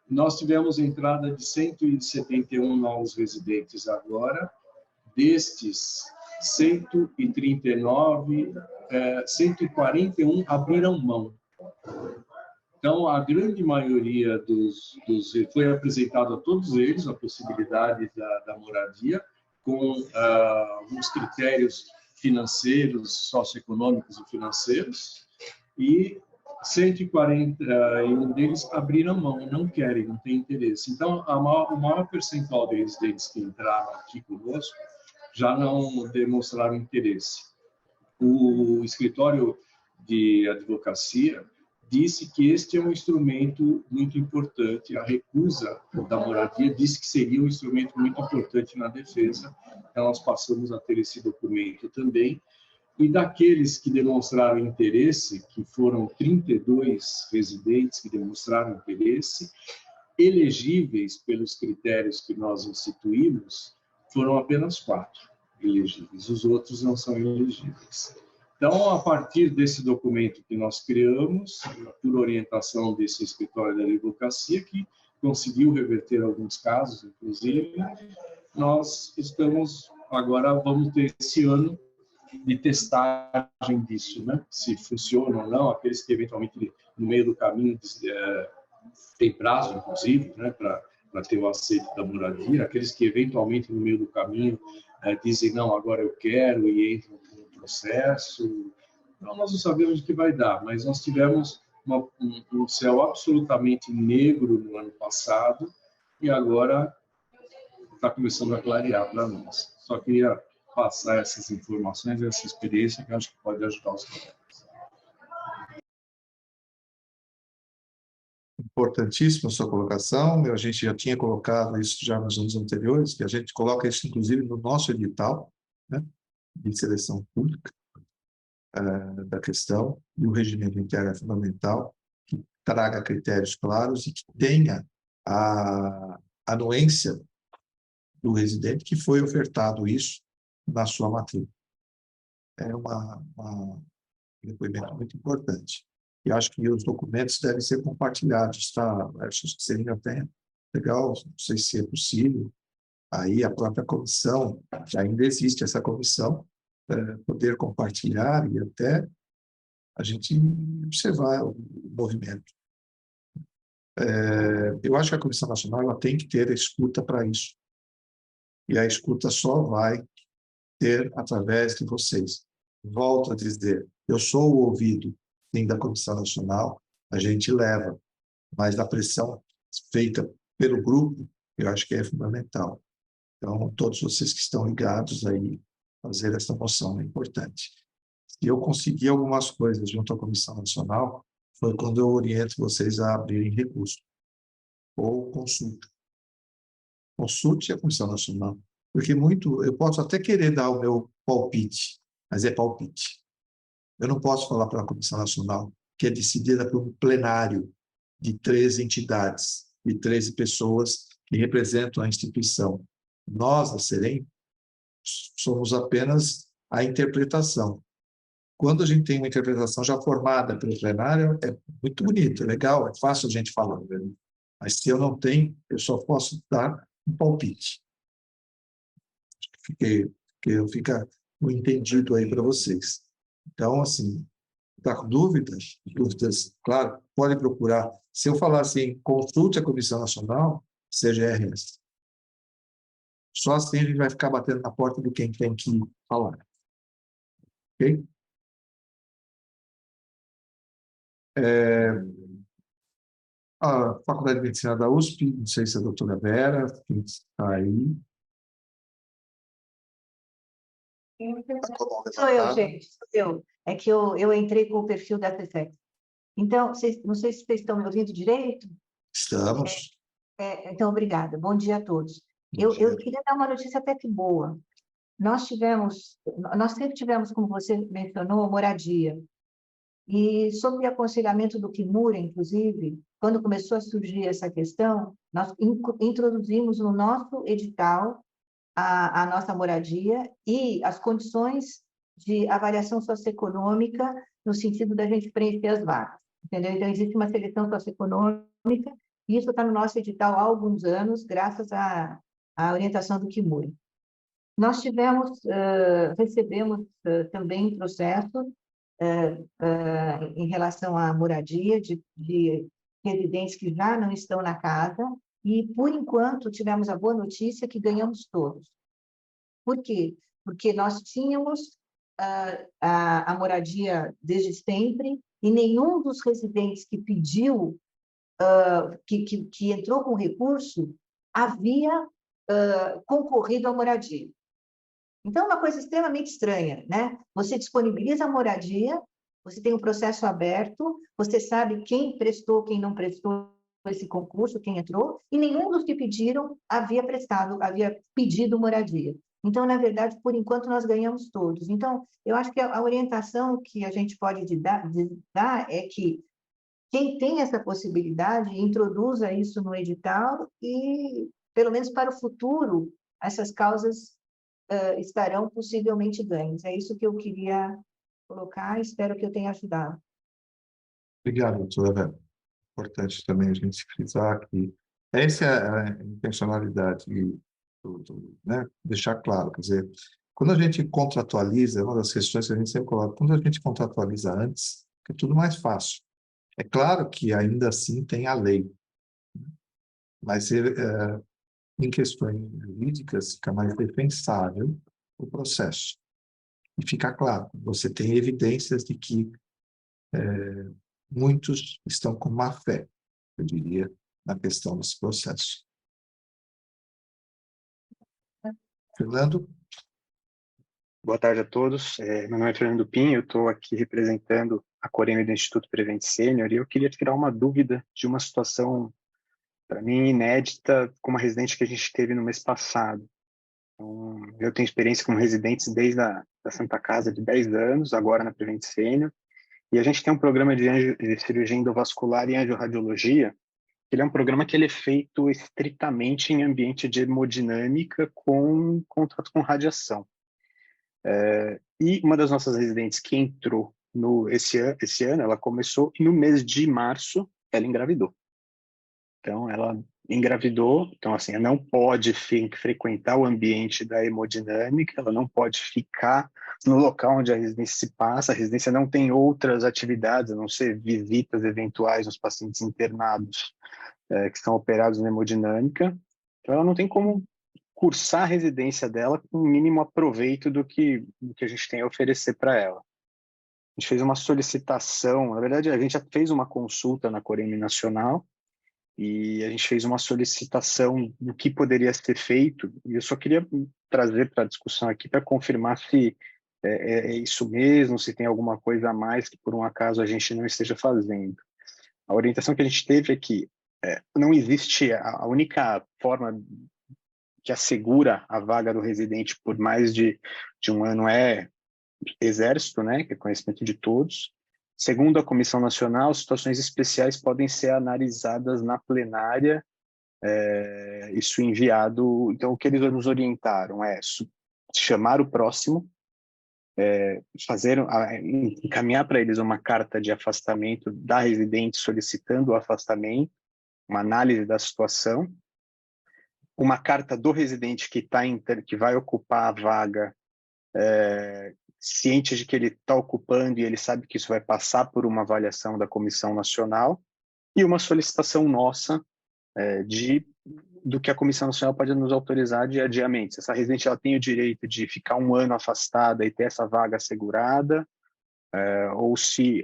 Nós tivemos entrada de 171 novos residentes agora, destes 139, 141 abriram mão. Então, a grande maioria foi apresentado a todos eles a possibilidade da moradia, com alguns critérios financeiros, socioeconômicos e financeiros, e 141 deles abriram mão, não querem, não têm interesse. Então, o maior percentual de residentes que entraram aqui conosco já não demonstraram interesse. O escritório de advocacia disse que este é um instrumento muito importante. A recusa da moradia disse que seria um instrumento muito importante na defesa. Então, nós passamos a ter esse documento também. E daqueles que demonstraram interesse, que foram 32 residentes que demonstraram interesse, elegíveis pelos critérios que nós instituímos, foram apenas 4 elegíveis. Os outros não são elegíveis. Então, a partir desse documento que nós criamos, por orientação desse escritório da advocacia, que conseguiu reverter alguns casos, inclusive, nós estamos, agora vamos ter esse ano de testagem disso, né? Se funciona ou não, aqueles que eventualmente no meio do caminho tem prazo, inclusive, né, para ter o aceito da moradia, aqueles que eventualmente no meio do caminho dizem, não, agora eu quero, e entram no processo. Então, nós não sabemos o que vai dar, mas nós tivemos um céu absolutamente negro no ano passado, e agora está começando a clarear para nós. Só queria passar essas informações, essa experiência, que acho que pode ajudar os colegas. Importantíssima a sua colocação. A gente já tinha colocado isso já nos anos anteriores, que a gente coloca isso, inclusive, no nosso edital, né, de seleção pública da questão, e o regimento interno é fundamental, que traga critérios claros e que tenha a anuência do residente que foi ofertado isso na sua matrícula. É um depoimento muito importante. E acho que os documentos devem ser compartilhados, tá? Acho que seria até legal, não sei se é possível, aí a própria comissão, já ainda existe essa comissão, poder compartilhar e até a gente observar o movimento. Eu acho que a Comissão Nacional ela tem que ter a escuta para isso. E a escuta só vai ter através de vocês. Volto a dizer, eu sou o ouvido da Comissão Nacional, a gente leva, mas a pressão feita pelo grupo, eu acho que é fundamental. Então, todos vocês que estão ligados aí, fazer essa moção é importante. Se eu conseguir algumas coisas junto à Comissão Nacional, foi quando eu oriento vocês a abrirem recurso ou consulta. Consulte a Comissão Nacional, porque eu posso até querer dar o meu palpite, mas é palpite. Eu não posso falar para a Comissão Nacional, que é decidida por um plenário de 13 entidades, de 13 pessoas que representam a instituição. Nós, da Serem, somos apenas a interpretação. Quando a gente tem uma interpretação já formada pelo plenário, é muito bonito, é legal, é fácil a gente falar. Né? Mas se eu não tenho, eu só posso dar um palpite. Fica o entendido aí para vocês. Então, assim, está com dúvidas, claro, pode procurar. Se eu falar assim, consulte a Comissão Nacional, CGRS. Só assim a gente vai ficar batendo na porta de quem tem que falar. Ok? A Faculdade de Medicina da USP, não sei se a doutora Vera, quem está aí. Sou eu, gente, sou eu. É que eu entrei com o perfil da FEFEC. Então, não sei se vocês estão me ouvindo direito. Estamos. Então, obrigada. Bom dia a todos. Eu queria dar uma notícia até que boa. Nós sempre tivemos, como você mencionou, moradia. E, sob o aconselhamento do Kimura, inclusive, quando começou a surgir essa questão, nós introduzimos no nosso edital a nossa moradia e as condições de avaliação socioeconômica no sentido da gente preencher as vagas, entendeu? Então, existe uma seleção socioeconômica e isso está no nosso edital há alguns anos, graças à orientação do Kimura. Nós recebemos também processo em relação à moradia de residentes que já não estão na casa. E, por enquanto, tivemos a boa notícia que ganhamos todos. Por quê? Porque nós tínhamos a moradia desde sempre e nenhum dos residentes que pediu, que entrou com recurso, havia concorrido à moradia. Então, é uma coisa extremamente estranha, né? Você disponibiliza a moradia, Você tem um processo aberto, você sabe quem prestou, quem não prestou esse concurso, quem entrou, e nenhum dos que pediram havia pedido moradia. Então, na verdade, por enquanto, nós ganhamos todos. Então, eu acho que a orientação que a gente pode dar é que quem tem essa possibilidade, introduza isso no edital e, pelo menos para o futuro, essas causas estarão possivelmente ganhas. É isso que eu queria colocar, espero que eu tenha ajudado. Obrigado, doutora. Importante também a gente frisar que essa é a intencionalidade, né? Deixar claro, quer dizer, quando a gente contratualiza, é uma das questões que a gente sempre coloca, quando a gente contratualiza antes, é tudo mais fácil. É claro que ainda assim tem a lei, mas em questões jurídicas fica mais defensável o processo. E fica claro, você tem evidências de que muitos estão com má fé, eu diria, na questão desse processo. Fernando? Boa tarde a todos. Meu nome é Fernando Pinho, eu estou aqui representando a Coreme do Instituto Prevent Senior e eu queria tirar uma dúvida de uma situação, para mim, inédita, com uma residente que a gente teve no mês passado. Então, eu tenho experiência com residentes desde a Santa Casa de 10 anos, agora na Prevent Senior, e a gente tem um programa de cirurgia endovascular e angiorradiologia. Ele é um programa que ele é feito estritamente em ambiente de hemodinâmica com contato com radiação. E uma das nossas residentes que entrou esse ano, ela começou e no mês de março ela engravidou. Então, ela engravidou, então assim, ela não pode frequentar o ambiente da hemodinâmica, ela não pode ficar no local onde a residência se passa, a residência não tem outras atividades, a não ser visitas eventuais nos pacientes internados que são operados na hemodinâmica, então ela não tem como cursar a residência dela com o mínimo aproveito do que a gente tem a oferecer para ela. A gente fez uma solicitação, na verdade a gente já fez uma consulta na Coreme Nacional e a gente fez uma solicitação do que poderia ser feito e eu só queria trazer para a discussão aqui para confirmar se é isso mesmo, se tem alguma coisa a mais que por um acaso a gente não esteja fazendo. A orientação que a gente teve é que não existe a única forma que assegura a vaga do residente por mais de um ano é exército, né, que é conhecimento de todos. Segundo a Comissão Nacional, situações especiais podem ser analisadas na plenária, isso enviado. Então, o que eles nos orientaram é chamar o próximo, encaminhar para eles uma carta de afastamento da residente solicitando o afastamento, uma análise da situação, uma carta do residente que vai ocupar a vaga, ciente de que ele está ocupando e ele sabe que isso vai passar por uma avaliação da Comissão Nacional, e uma solicitação nossa do que a Comissão Nacional pode nos autorizar de adiamento. Se essa residente ela tem o direito de ficar um ano afastada e ter essa vaga assegurada, ou se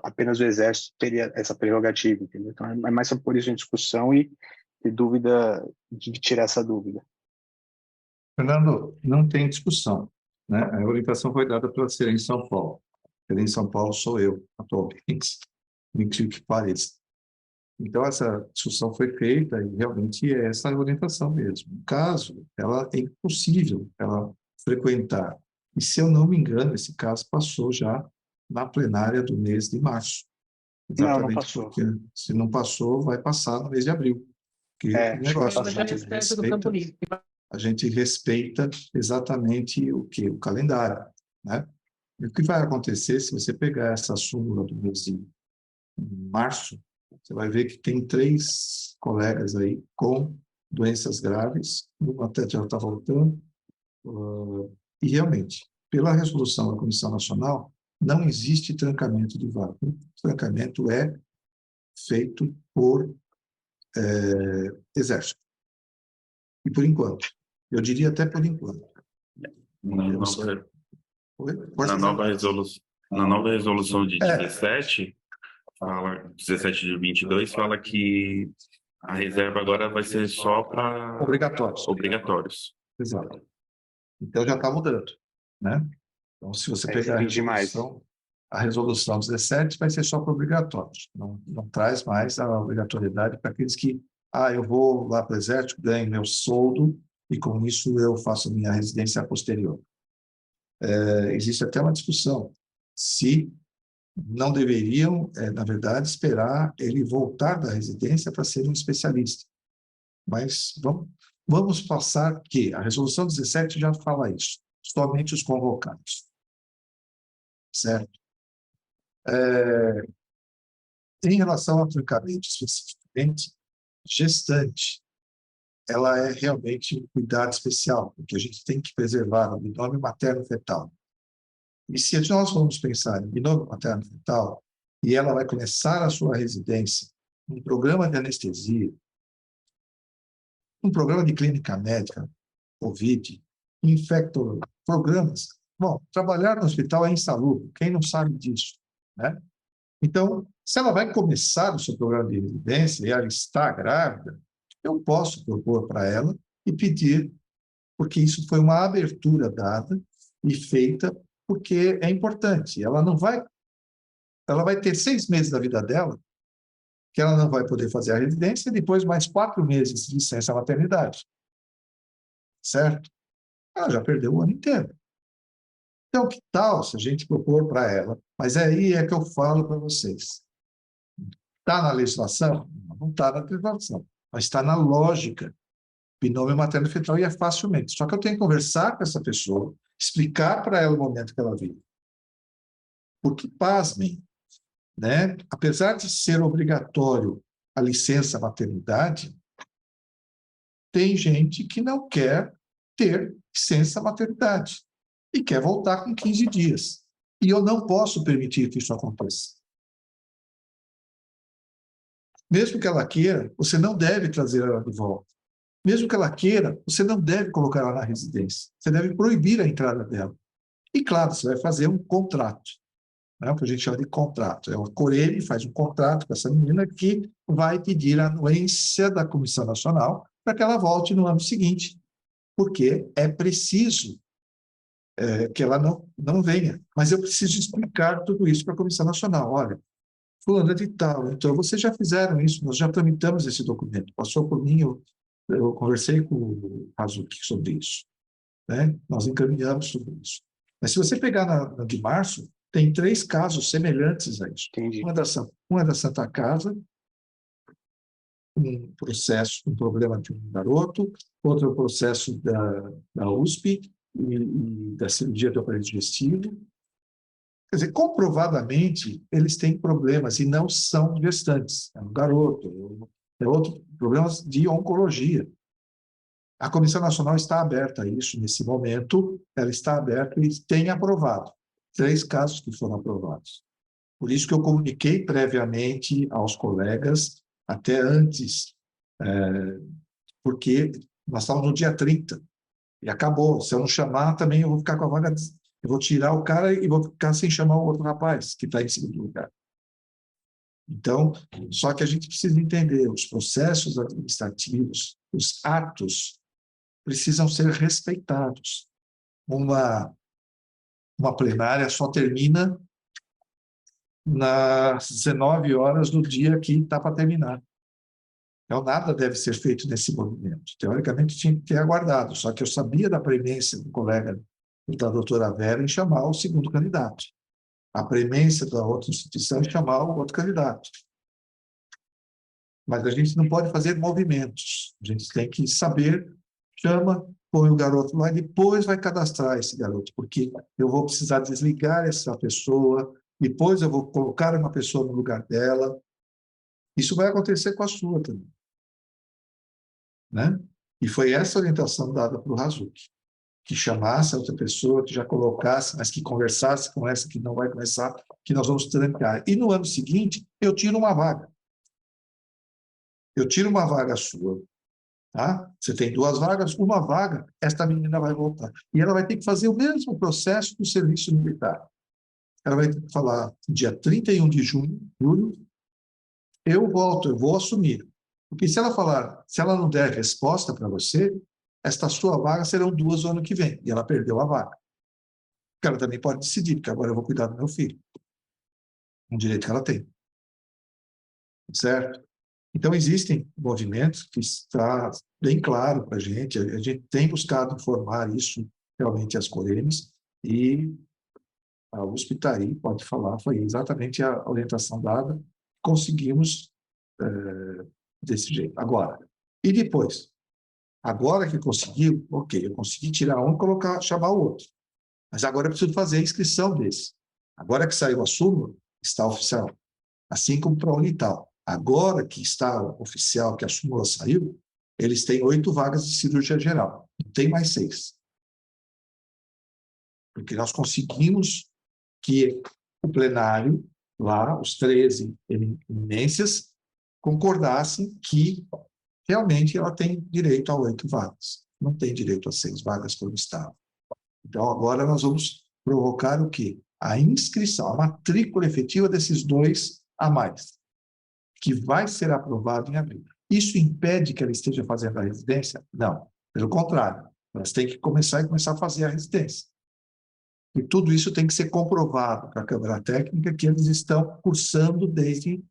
apenas o Exército teria essa prerrogativa, entendeu? Então, é mais por isso a discussão e dúvida de tirar essa dúvida. Fernando, não tem discussão, né? A orientação foi dada pela Serem São Paulo. Serem São Paulo sou eu, atualmente, me incrível que pareça. Então, essa discussão foi feita e realmente é essa a orientação mesmo. No caso, ela é impossível ela frequentar. E, se eu não me engano, esse caso passou já na plenária do mês de março. Exatamente, não passou. Porque se não passou, vai passar no mês de abril. Porque o negócio, a gente respeita exatamente o calendário, né? E o que vai acontecer se você pegar essa súmula do mês de março, você vai ver que tem 3 colegas aí com doenças graves, uma até já está voltando, e realmente, pela resolução da Comissão Nacional, não existe trancamento de vaga. O trancamento é feito por Exército. E por enquanto. Eu diria até por enquanto. Na nova resolução de 17, fala, 17 de 22, fala que a reserva agora vai ser só para obrigatórios. Obrigatórios. Exato. Então já está mudando, né? Então, se você pegar a resolução 17 vai ser só para obrigatórios, não traz mais a obrigatoriedade para aqueles que, eu vou lá para o Exército, ganho meu soldo e com isso eu faço minha residência posterior. Existe até uma discussão se não deveriam, na verdade, esperar ele voltar da residência para ser um especialista. Mas vamos passar que a resolução 17 já fala isso, somente os convocados. Certo? Em relação ao trancamento, especificamente, gestante, ela é realmente um cuidado especial, porque a gente tem que preservar o binômio materno-fetal. E se nós vamos pensar em binômio materno-fetal, e ela vai começar a sua residência num programa de anestesia, um programa de clínica médica, COVID, programas. Bom, trabalhar no hospital é insalubre, quem não sabe disso, né? Então, se ela vai começar o seu programa de residência e ela está grávida, eu posso propor para ela e pedir, porque isso foi uma abertura dada e feita porque é importante. Ela vai ter 6 meses da vida dela que ela não vai poder fazer a residência e depois mais 4 meses de licença maternidade. Certo? Ela já perdeu o ano inteiro. Então, que tal se a gente propor para ela? Mas aí é que eu falo para vocês. Está na legislação? Não está na legislação, mas está na lógica. Binômio materno-fetal e é facilmente. Só que eu tenho que conversar com essa pessoa, explicar para ela o momento que ela vive. Porque, pasmem, né? Apesar de ser obrigatório a licença maternidade, tem gente que não quer ter licença maternidade e quer voltar com 15 dias. E eu não posso permitir que isso aconteça. Mesmo que ela queira, você não deve trazer ela de volta. Mesmo que ela queira, você não deve colocar ela na residência. Você deve proibir a entrada dela. E, claro, você vai fazer um contrato, né, o que a gente chama de contrato. A Corene faz um contrato com essa menina que vai pedir a anuência da Comissão Nacional para que ela volte no ano seguinte, porque é preciso que ela não venha. Mas eu preciso explicar tudo isso para a Comissão Nacional. Olha, fulano de tal, então vocês já fizeram isso, nós já tramitamos esse documento, passou por mim, eu conversei com o Hazuki sobre isso, né? Nós encaminhamos sobre isso. Mas se você pegar na de março, tem 3 casos semelhantes a isso. Uma da Santa Casa, um processo, um problema de um garoto, outro processo da USP e da cirurgia do aparelho digestivo. Quer dizer, comprovadamente, eles têm problemas e não são gestantes. É um garoto, é outro problemas de oncologia. A Comissão Nacional está aberta a isso nesse momento, ela está aberta e tem aprovado 3 casos que foram aprovados. Por isso que eu comuniquei previamente aos colegas, até antes, porque nós estávamos no dia 30 e acabou. Se eu não chamar, também eu vou ficar com a vaga, eu vou tirar o cara e vou ficar sem chamar o outro rapaz que está em segundo lugar. Então, só que a gente precisa entender, os processos administrativos, os atos, precisam ser respeitados. Uma plenária só termina nas 19 horas do dia que está para terminar. Então, nada deve ser feito nesse movimento. Teoricamente, tinha que ter aguardado, só que eu sabia da premência do colega, da doutora Vera, em chamar o segundo candidato. A premência da outra instituição em chamar o outro candidato. Mas a gente não pode fazer movimentos. A gente tem que saber, chama, põe o garoto lá e depois vai cadastrar esse garoto, porque eu vou precisar desligar essa pessoa, depois eu vou colocar uma pessoa no lugar dela. Isso vai acontecer com a sua também. Né? E foi essa orientação dada para o Hazuki, que chamasse a outra pessoa, que já colocasse, mas que conversasse com essa que não vai começar, que nós vamos trancar. E no ano seguinte, eu tiro uma vaga. Eu tiro uma vaga sua. Tá? Você tem 2 vagas, uma vaga, esta menina vai voltar. E ela vai ter que fazer o mesmo processo do serviço militar. Ela vai ter que falar, dia 31 de julho, eu volto, eu vou assumir. Porque se ela falar, se ela não der resposta para você, esta sua vaga serão 2 no ano que vem, e ela perdeu a vaga. que ela também pode decidir, porque agora eu vou cuidar do meu filho. Um direito que ela tem. Certo? Então, existem movimentos que está bem claro para a gente tem buscado informar isso realmente às Coremes, e a USP pode falar, foi exatamente a orientação dada, conseguimos desse jeito. Agora, e depois? Agora que conseguiu, ok, eu consegui tirar um e chamar o outro. Mas agora eu preciso fazer a inscrição desse. Agora que saiu a súmula, está oficial. Assim como para a Unital. Agora que está oficial, que a súmula saiu, eles têm 8 vagas de cirurgia geral. Não tem mais 6. Porque nós conseguimos que o plenário, lá, os 13 eminências, concordassem que realmente ela tem direito a 8 vagas. Não tem direito a 6 vagas como estava. Então, agora nós vamos provocar o quê? A inscrição, a matrícula efetiva desses 2 a mais, que vai ser aprovado em abril. Isso impede que ela esteja fazendo a residência? Não. Pelo contrário, elas têm que começar a fazer a residência. E tudo isso tem que ser comprovado para a Câmara Técnica que eles estão cursando desde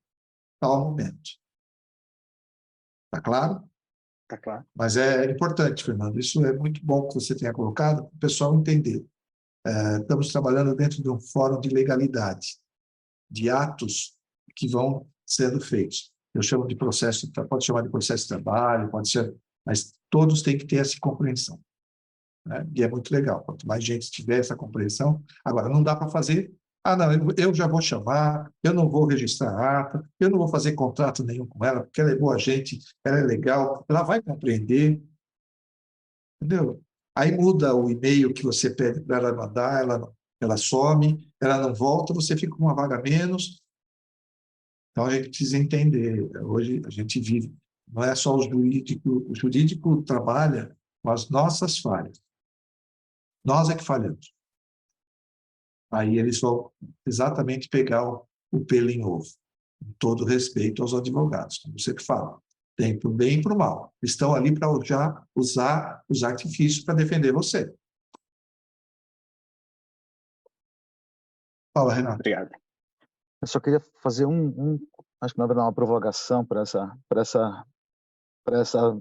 tal momento. Está claro? Está claro. Mas é importante, Fernando. Isso é muito bom que você tenha colocado para o pessoal entender. Estamos trabalhando dentro de um fórum de legalidade, de atos que vão sendo feitos. Eu chamo de processo, pode chamar de processo de trabalho, pode ser, mas todos têm que ter essa compreensão. Né? E é muito legal. Quanto mais gente tiver essa compreensão, agora não dá para fazer, não, eu já vou chamar, eu não vou registrar a ata, eu não vou fazer contrato nenhum com ela, porque ela é boa gente, ela é legal, ela vai compreender, entendeu? Aí muda o e-mail que você pede para ela mandar, ela some, ela não volta, você fica com uma vaga a menos. Então, a gente precisa entender, hoje a gente vive, não é só o jurídico trabalha com as nossas falhas. Nós é que falhamos. Aí eles vão exatamente pegar o pelo em ovo, com todo respeito aos advogados, como você que fala. Tem para o bem e para o mal. Estão ali para usar os artifícios para defender você. Fala, Renato. Obrigado. Eu só queria fazer acho que na verdade uma provocação para essa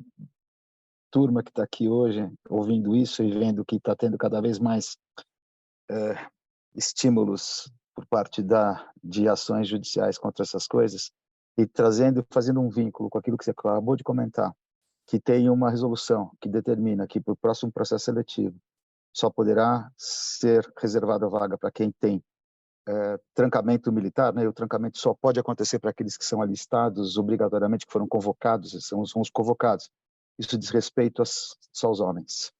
turma que está aqui hoje, ouvindo isso e vendo que está tendo cada vez mais estímulos por parte de ações judiciais contra essas coisas, e fazendo um vínculo com aquilo que você acabou de comentar, que tem uma resolução que determina que para o próximo processo seletivo só poderá ser reservada a vaga para quem tem trancamento militar, né? E o trancamento só pode acontecer para aqueles que são alistados obrigatoriamente, que foram convocados, são os convocados. Isso diz respeito só aos homens.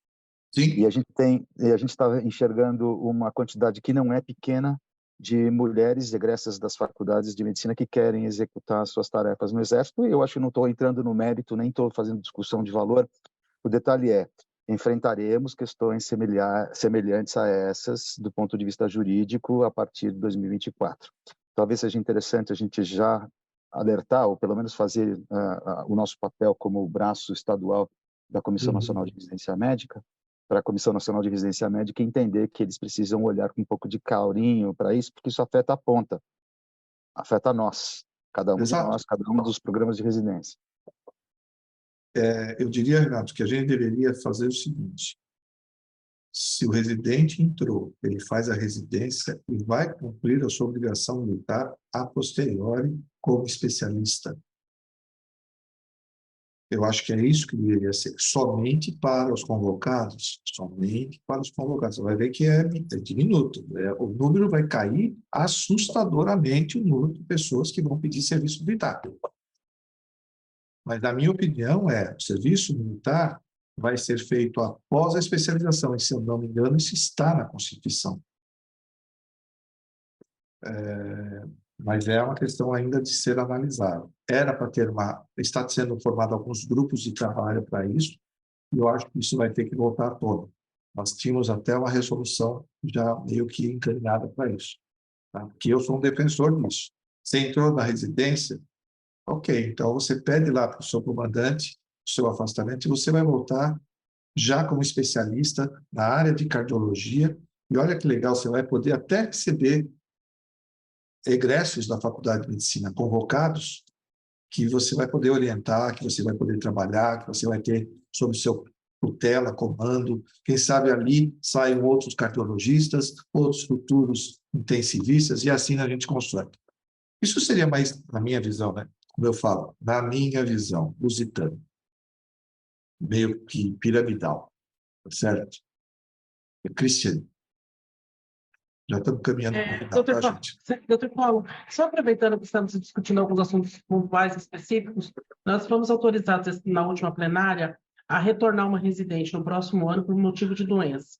Sim. E a gente está enxergando uma quantidade que não é pequena de mulheres egressas das faculdades de medicina que querem executar suas tarefas no Exército. E eu acho que não estou entrando no mérito, nem estou fazendo discussão de valor. O detalhe é, enfrentaremos questões semelhantes a essas do ponto de vista jurídico a partir de 2024. Talvez seja interessante a gente já alertar, ou pelo menos fazer o nosso papel como braço estadual da Comissão Nacional de Residência Médica, para a Comissão Nacional de Residência Médica entender que eles precisam olhar com um pouco de carinho para isso, porque isso afeta a ponta, afeta nós, cada um de nós, cada um dos programas de residência. Eu diria, Renato, que a gente deveria fazer o seguinte: se o residente entrou, ele faz a residência e vai cumprir a sua obrigação militar a posteriori como especialista. Eu acho que é isso que deveria ser, somente para os convocados, somente para os convocados. Você vai ver que é diminuto, o número vai cair assustadoramente, o número de pessoas que vão pedir serviço militar. Mas, na minha opinião, o serviço militar vai ser feito após a especialização, e, se eu não me engano, isso está na Constituição. Mas é uma questão ainda de ser analisada. Era para ter está sendo formado alguns grupos de trabalho para isso, e eu acho que isso vai ter que voltar à tona. Nós tínhamos até uma resolução já meio que encaminhada para isso, tá? Porque eu sou um defensor disso. Você entrou na residência, ok, então você pede lá para o seu comandante o seu afastamento e você vai voltar já como especialista na área de cardiologia, E olha que legal, você vai poder até receber egressos da Faculdade de Medicina convocados, que você vai poder orientar, que você vai poder trabalhar, que você vai ter sob seu tutela, comando. Quem sabe ali saem outros cardiologistas, outros futuros intensivistas, e assim a gente constrói. Isso seria mais, na minha visão, né? Como eu falo, na minha visão, lusitana, meio que piramidal, certo? É cristiano. Já estamos caminhando para o final, tá, gente? Doutor Paulo, só aproveitando que estamos discutindo alguns assuntos pontuais específicos, nós fomos autorizados na última plenária a retornar uma residente no próximo ano por motivo de doença.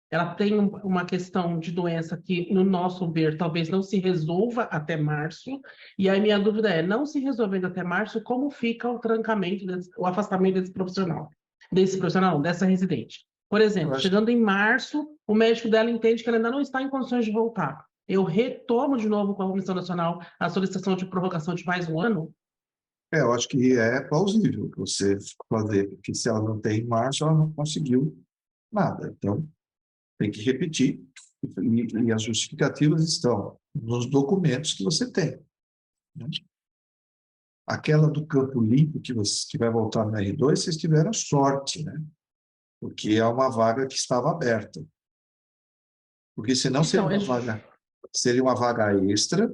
Ela tem uma questão de doença que, no nosso ver, talvez não se resolva até março, e aí minha dúvida é, não se resolvendo até março, como fica o trancamento, o afastamento desse profissional, dessa residente? Por exemplo, chegando em março, o médico dela entende que ela ainda não está em condições de voltar. Eu retomo de novo com a Comissão Nacional a solicitação de prorrogação de mais um ano? Eu acho que é plausível você fazer, porque se ela não tem em março, ela não conseguiu nada. Então, tem que repetir. E as justificativas estão nos documentos que você tem, né? Aquela do Campo Limpo, que vai voltar no R2, vocês tiveram sorte, né? Porque é uma vaga que estava aberta. Porque senão seria uma vaga extra,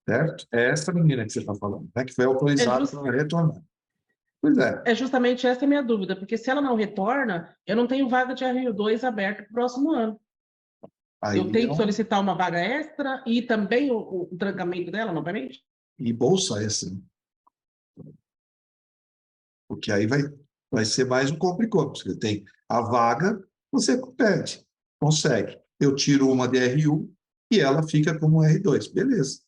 certo? É essa menina que você está falando, né? Que foi autorizada para retornar. Pois é. É justamente essa a minha dúvida, porque se ela não retorna, eu não tenho vaga de R2 aberta para o próximo ano. Aí, eu tenho que solicitar uma vaga extra e também o trancamento dela, novamente? E bolsa extra. Porque aí vai ser mais um complicado. Você tem a vaga, você pede, consegue. Eu tiro uma de R1 e ela fica como R2. Beleza.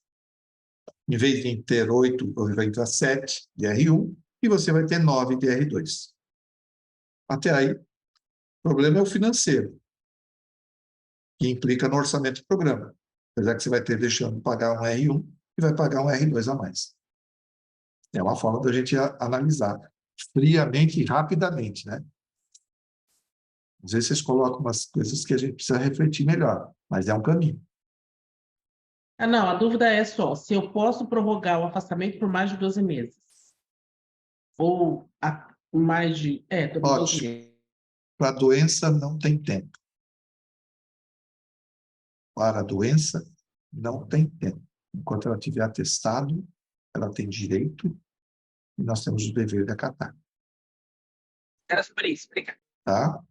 Em vez de ter 8, vai entrar 7 de R1 e você vai ter 9 de R2. Até aí, o problema é o financeiro, que implica no orçamento do programa. Apesar que você vai ter deixando de pagar um R1 e vai pagar um R2 a mais. É uma forma da gente analisar friamente e rapidamente, né? Às vezes vocês colocam umas coisas que a gente precisa refletir melhor, mas é um caminho. Não, a dúvida é só se eu posso prorrogar o afastamento por mais de 12 meses. Ou mais de... 12 meses. Para a doença não tem tempo. Para a doença não tem tempo. Enquanto ela tiver atestado, ela tem direito e nós temos o dever de acatar. Era sobre isso, obrigado. Tá?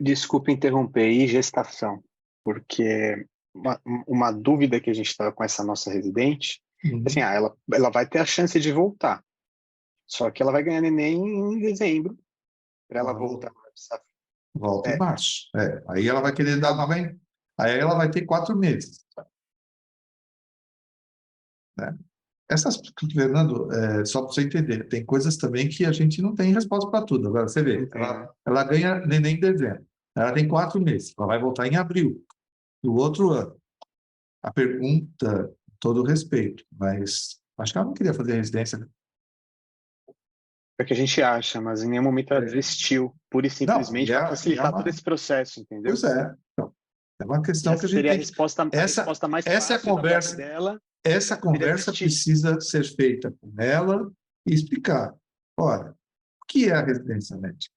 Desculpe interromper, e gestação? Porque uma dúvida que a gente estava com essa nossa residente, assim, ela vai ter a chance de voltar. Só que ela vai ganhar neném em dezembro, para ela voltar. Volta em março. Aí ela vai querer dar nova. Aí ela vai ter 4 meses. Né? Fernando, só para você entender, tem coisas também que a gente não tem resposta para tudo. Agora, você vê, ela ganha neném em dezembro. Ela tem 4 meses. Ela vai voltar em abril do outro ano. A pergunta, todo respeito, mas acho que ela não queria fazer residência. É o que a gente acha, mas em nenhum momento ela desistiu, pura e simplesmente para facilitar todo esse processo, entendeu? Pois é. Então, é uma questão que a gente seria tem... a resposta mais essa fácil conversa dela. Essa conversa precisa ser feita com ela e explicar. Olha, o que é a residência médica?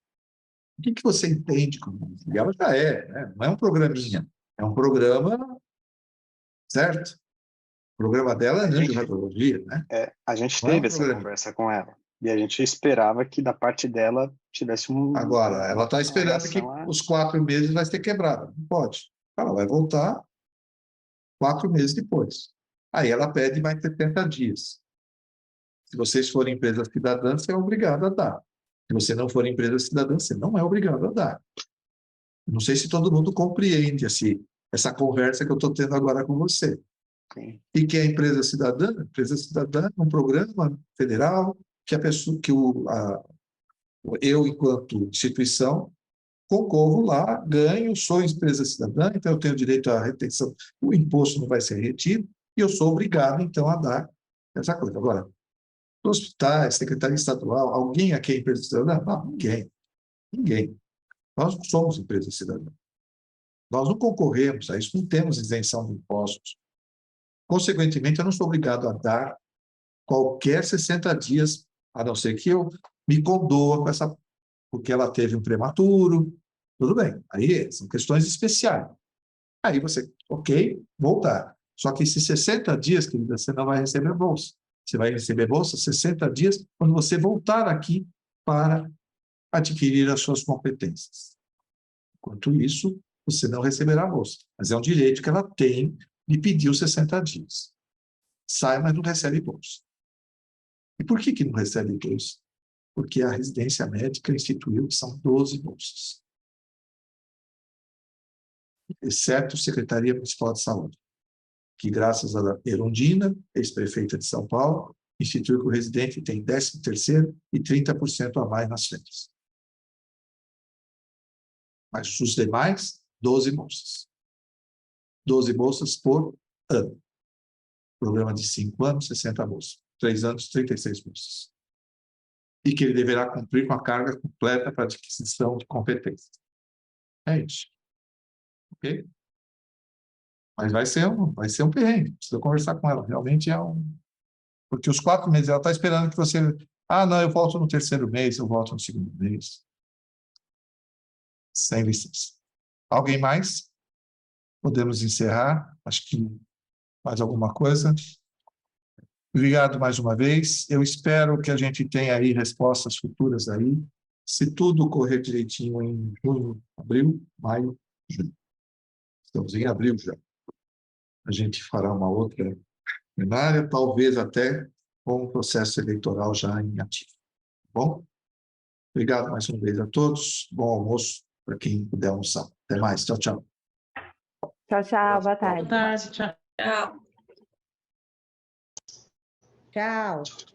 O que você entende como isso? E ela já né? Não é um programinha, é um programa, certo? O programa dela é angioradiologia, né? A gente teve essa conversa com ela. E a gente esperava que da parte dela tivesse Agora, ela está esperando que os 4 meses vai ser quebrada. Não pode. Ela vai voltar 4 meses depois. Aí ela pede mais 70 dias. Se vocês forem empresa cidadã, você é obrigado a dar. Se você não for empresa cidadã, você não é obrigado a dar. Não sei se todo mundo compreende essa conversa que eu estou tendo agora com você. Sim. E que é a empresa cidadã? Empresa cidadã é um programa federal que eu, enquanto instituição, concorro lá, ganho, sou empresa cidadã, então eu tenho direito à retenção, o imposto não vai ser retido, e eu sou obrigado, então, a dar essa coisa. Agora, hospitais, secretaria estadual, alguém aqui é empresa cidadã? Não, ninguém. Nós não somos empresa cidadã. Nós não concorremos a isso, não temos isenção de impostos. Consequentemente, eu não sou obrigado a dar qualquer 60 dias, a não ser que eu me condoa com essa, porque ela teve um prematuro, tudo bem. Aí são questões especiais. Aí você, ok, voltar. Só que esses 60 dias, querida, você não vai receber bolsa. Você vai receber bolsa 60 dias quando você voltar aqui para adquirir as suas competências. Enquanto isso, você não receberá bolsa. Mas é um direito que ela tem de pedir os 60 dias. Sai, mas não recebe bolsa. E por que não recebe bolsa? Porque a residência médica instituiu que são 12 bolsas. Exceto a Secretaria Municipal de Saúde, que graças a Erundina, ex-prefeita de São Paulo, instituiu que o residente tem 13º e 30% a mais nas férias. Mas os demais, 12 bolsas. 12 bolsas por ano. Programa de 5 anos, 60 bolsas. 3 anos, 36 bolsas. E que ele deverá cumprir com a carga completa para adquisição de competências. É isso. Ok? Mas vai ser um perrengue. Precisa conversar com ela. Realmente é um... Porque os 4 meses, ela está esperando que você... Ah, não, eu volto no 3º mês, eu volto no 2º mês. Sem licença. Alguém mais? Podemos encerrar? Acho que mais alguma coisa? Obrigado mais uma vez. Eu espero que a gente tenha aí respostas futuras aí. Se tudo correr direitinho em junho, abril, maio, junho. Estamos em abril já. A gente fará uma outra plenária, talvez até com o processo eleitoral já em ativo. Tá bom? Obrigado mais uma vez a todos. Bom almoço para quem puder almoçar. Até mais. Tchau, tchau. Tchau, tchau. Boa tarde. Boa tarde, tchau. Tchau. Tchau.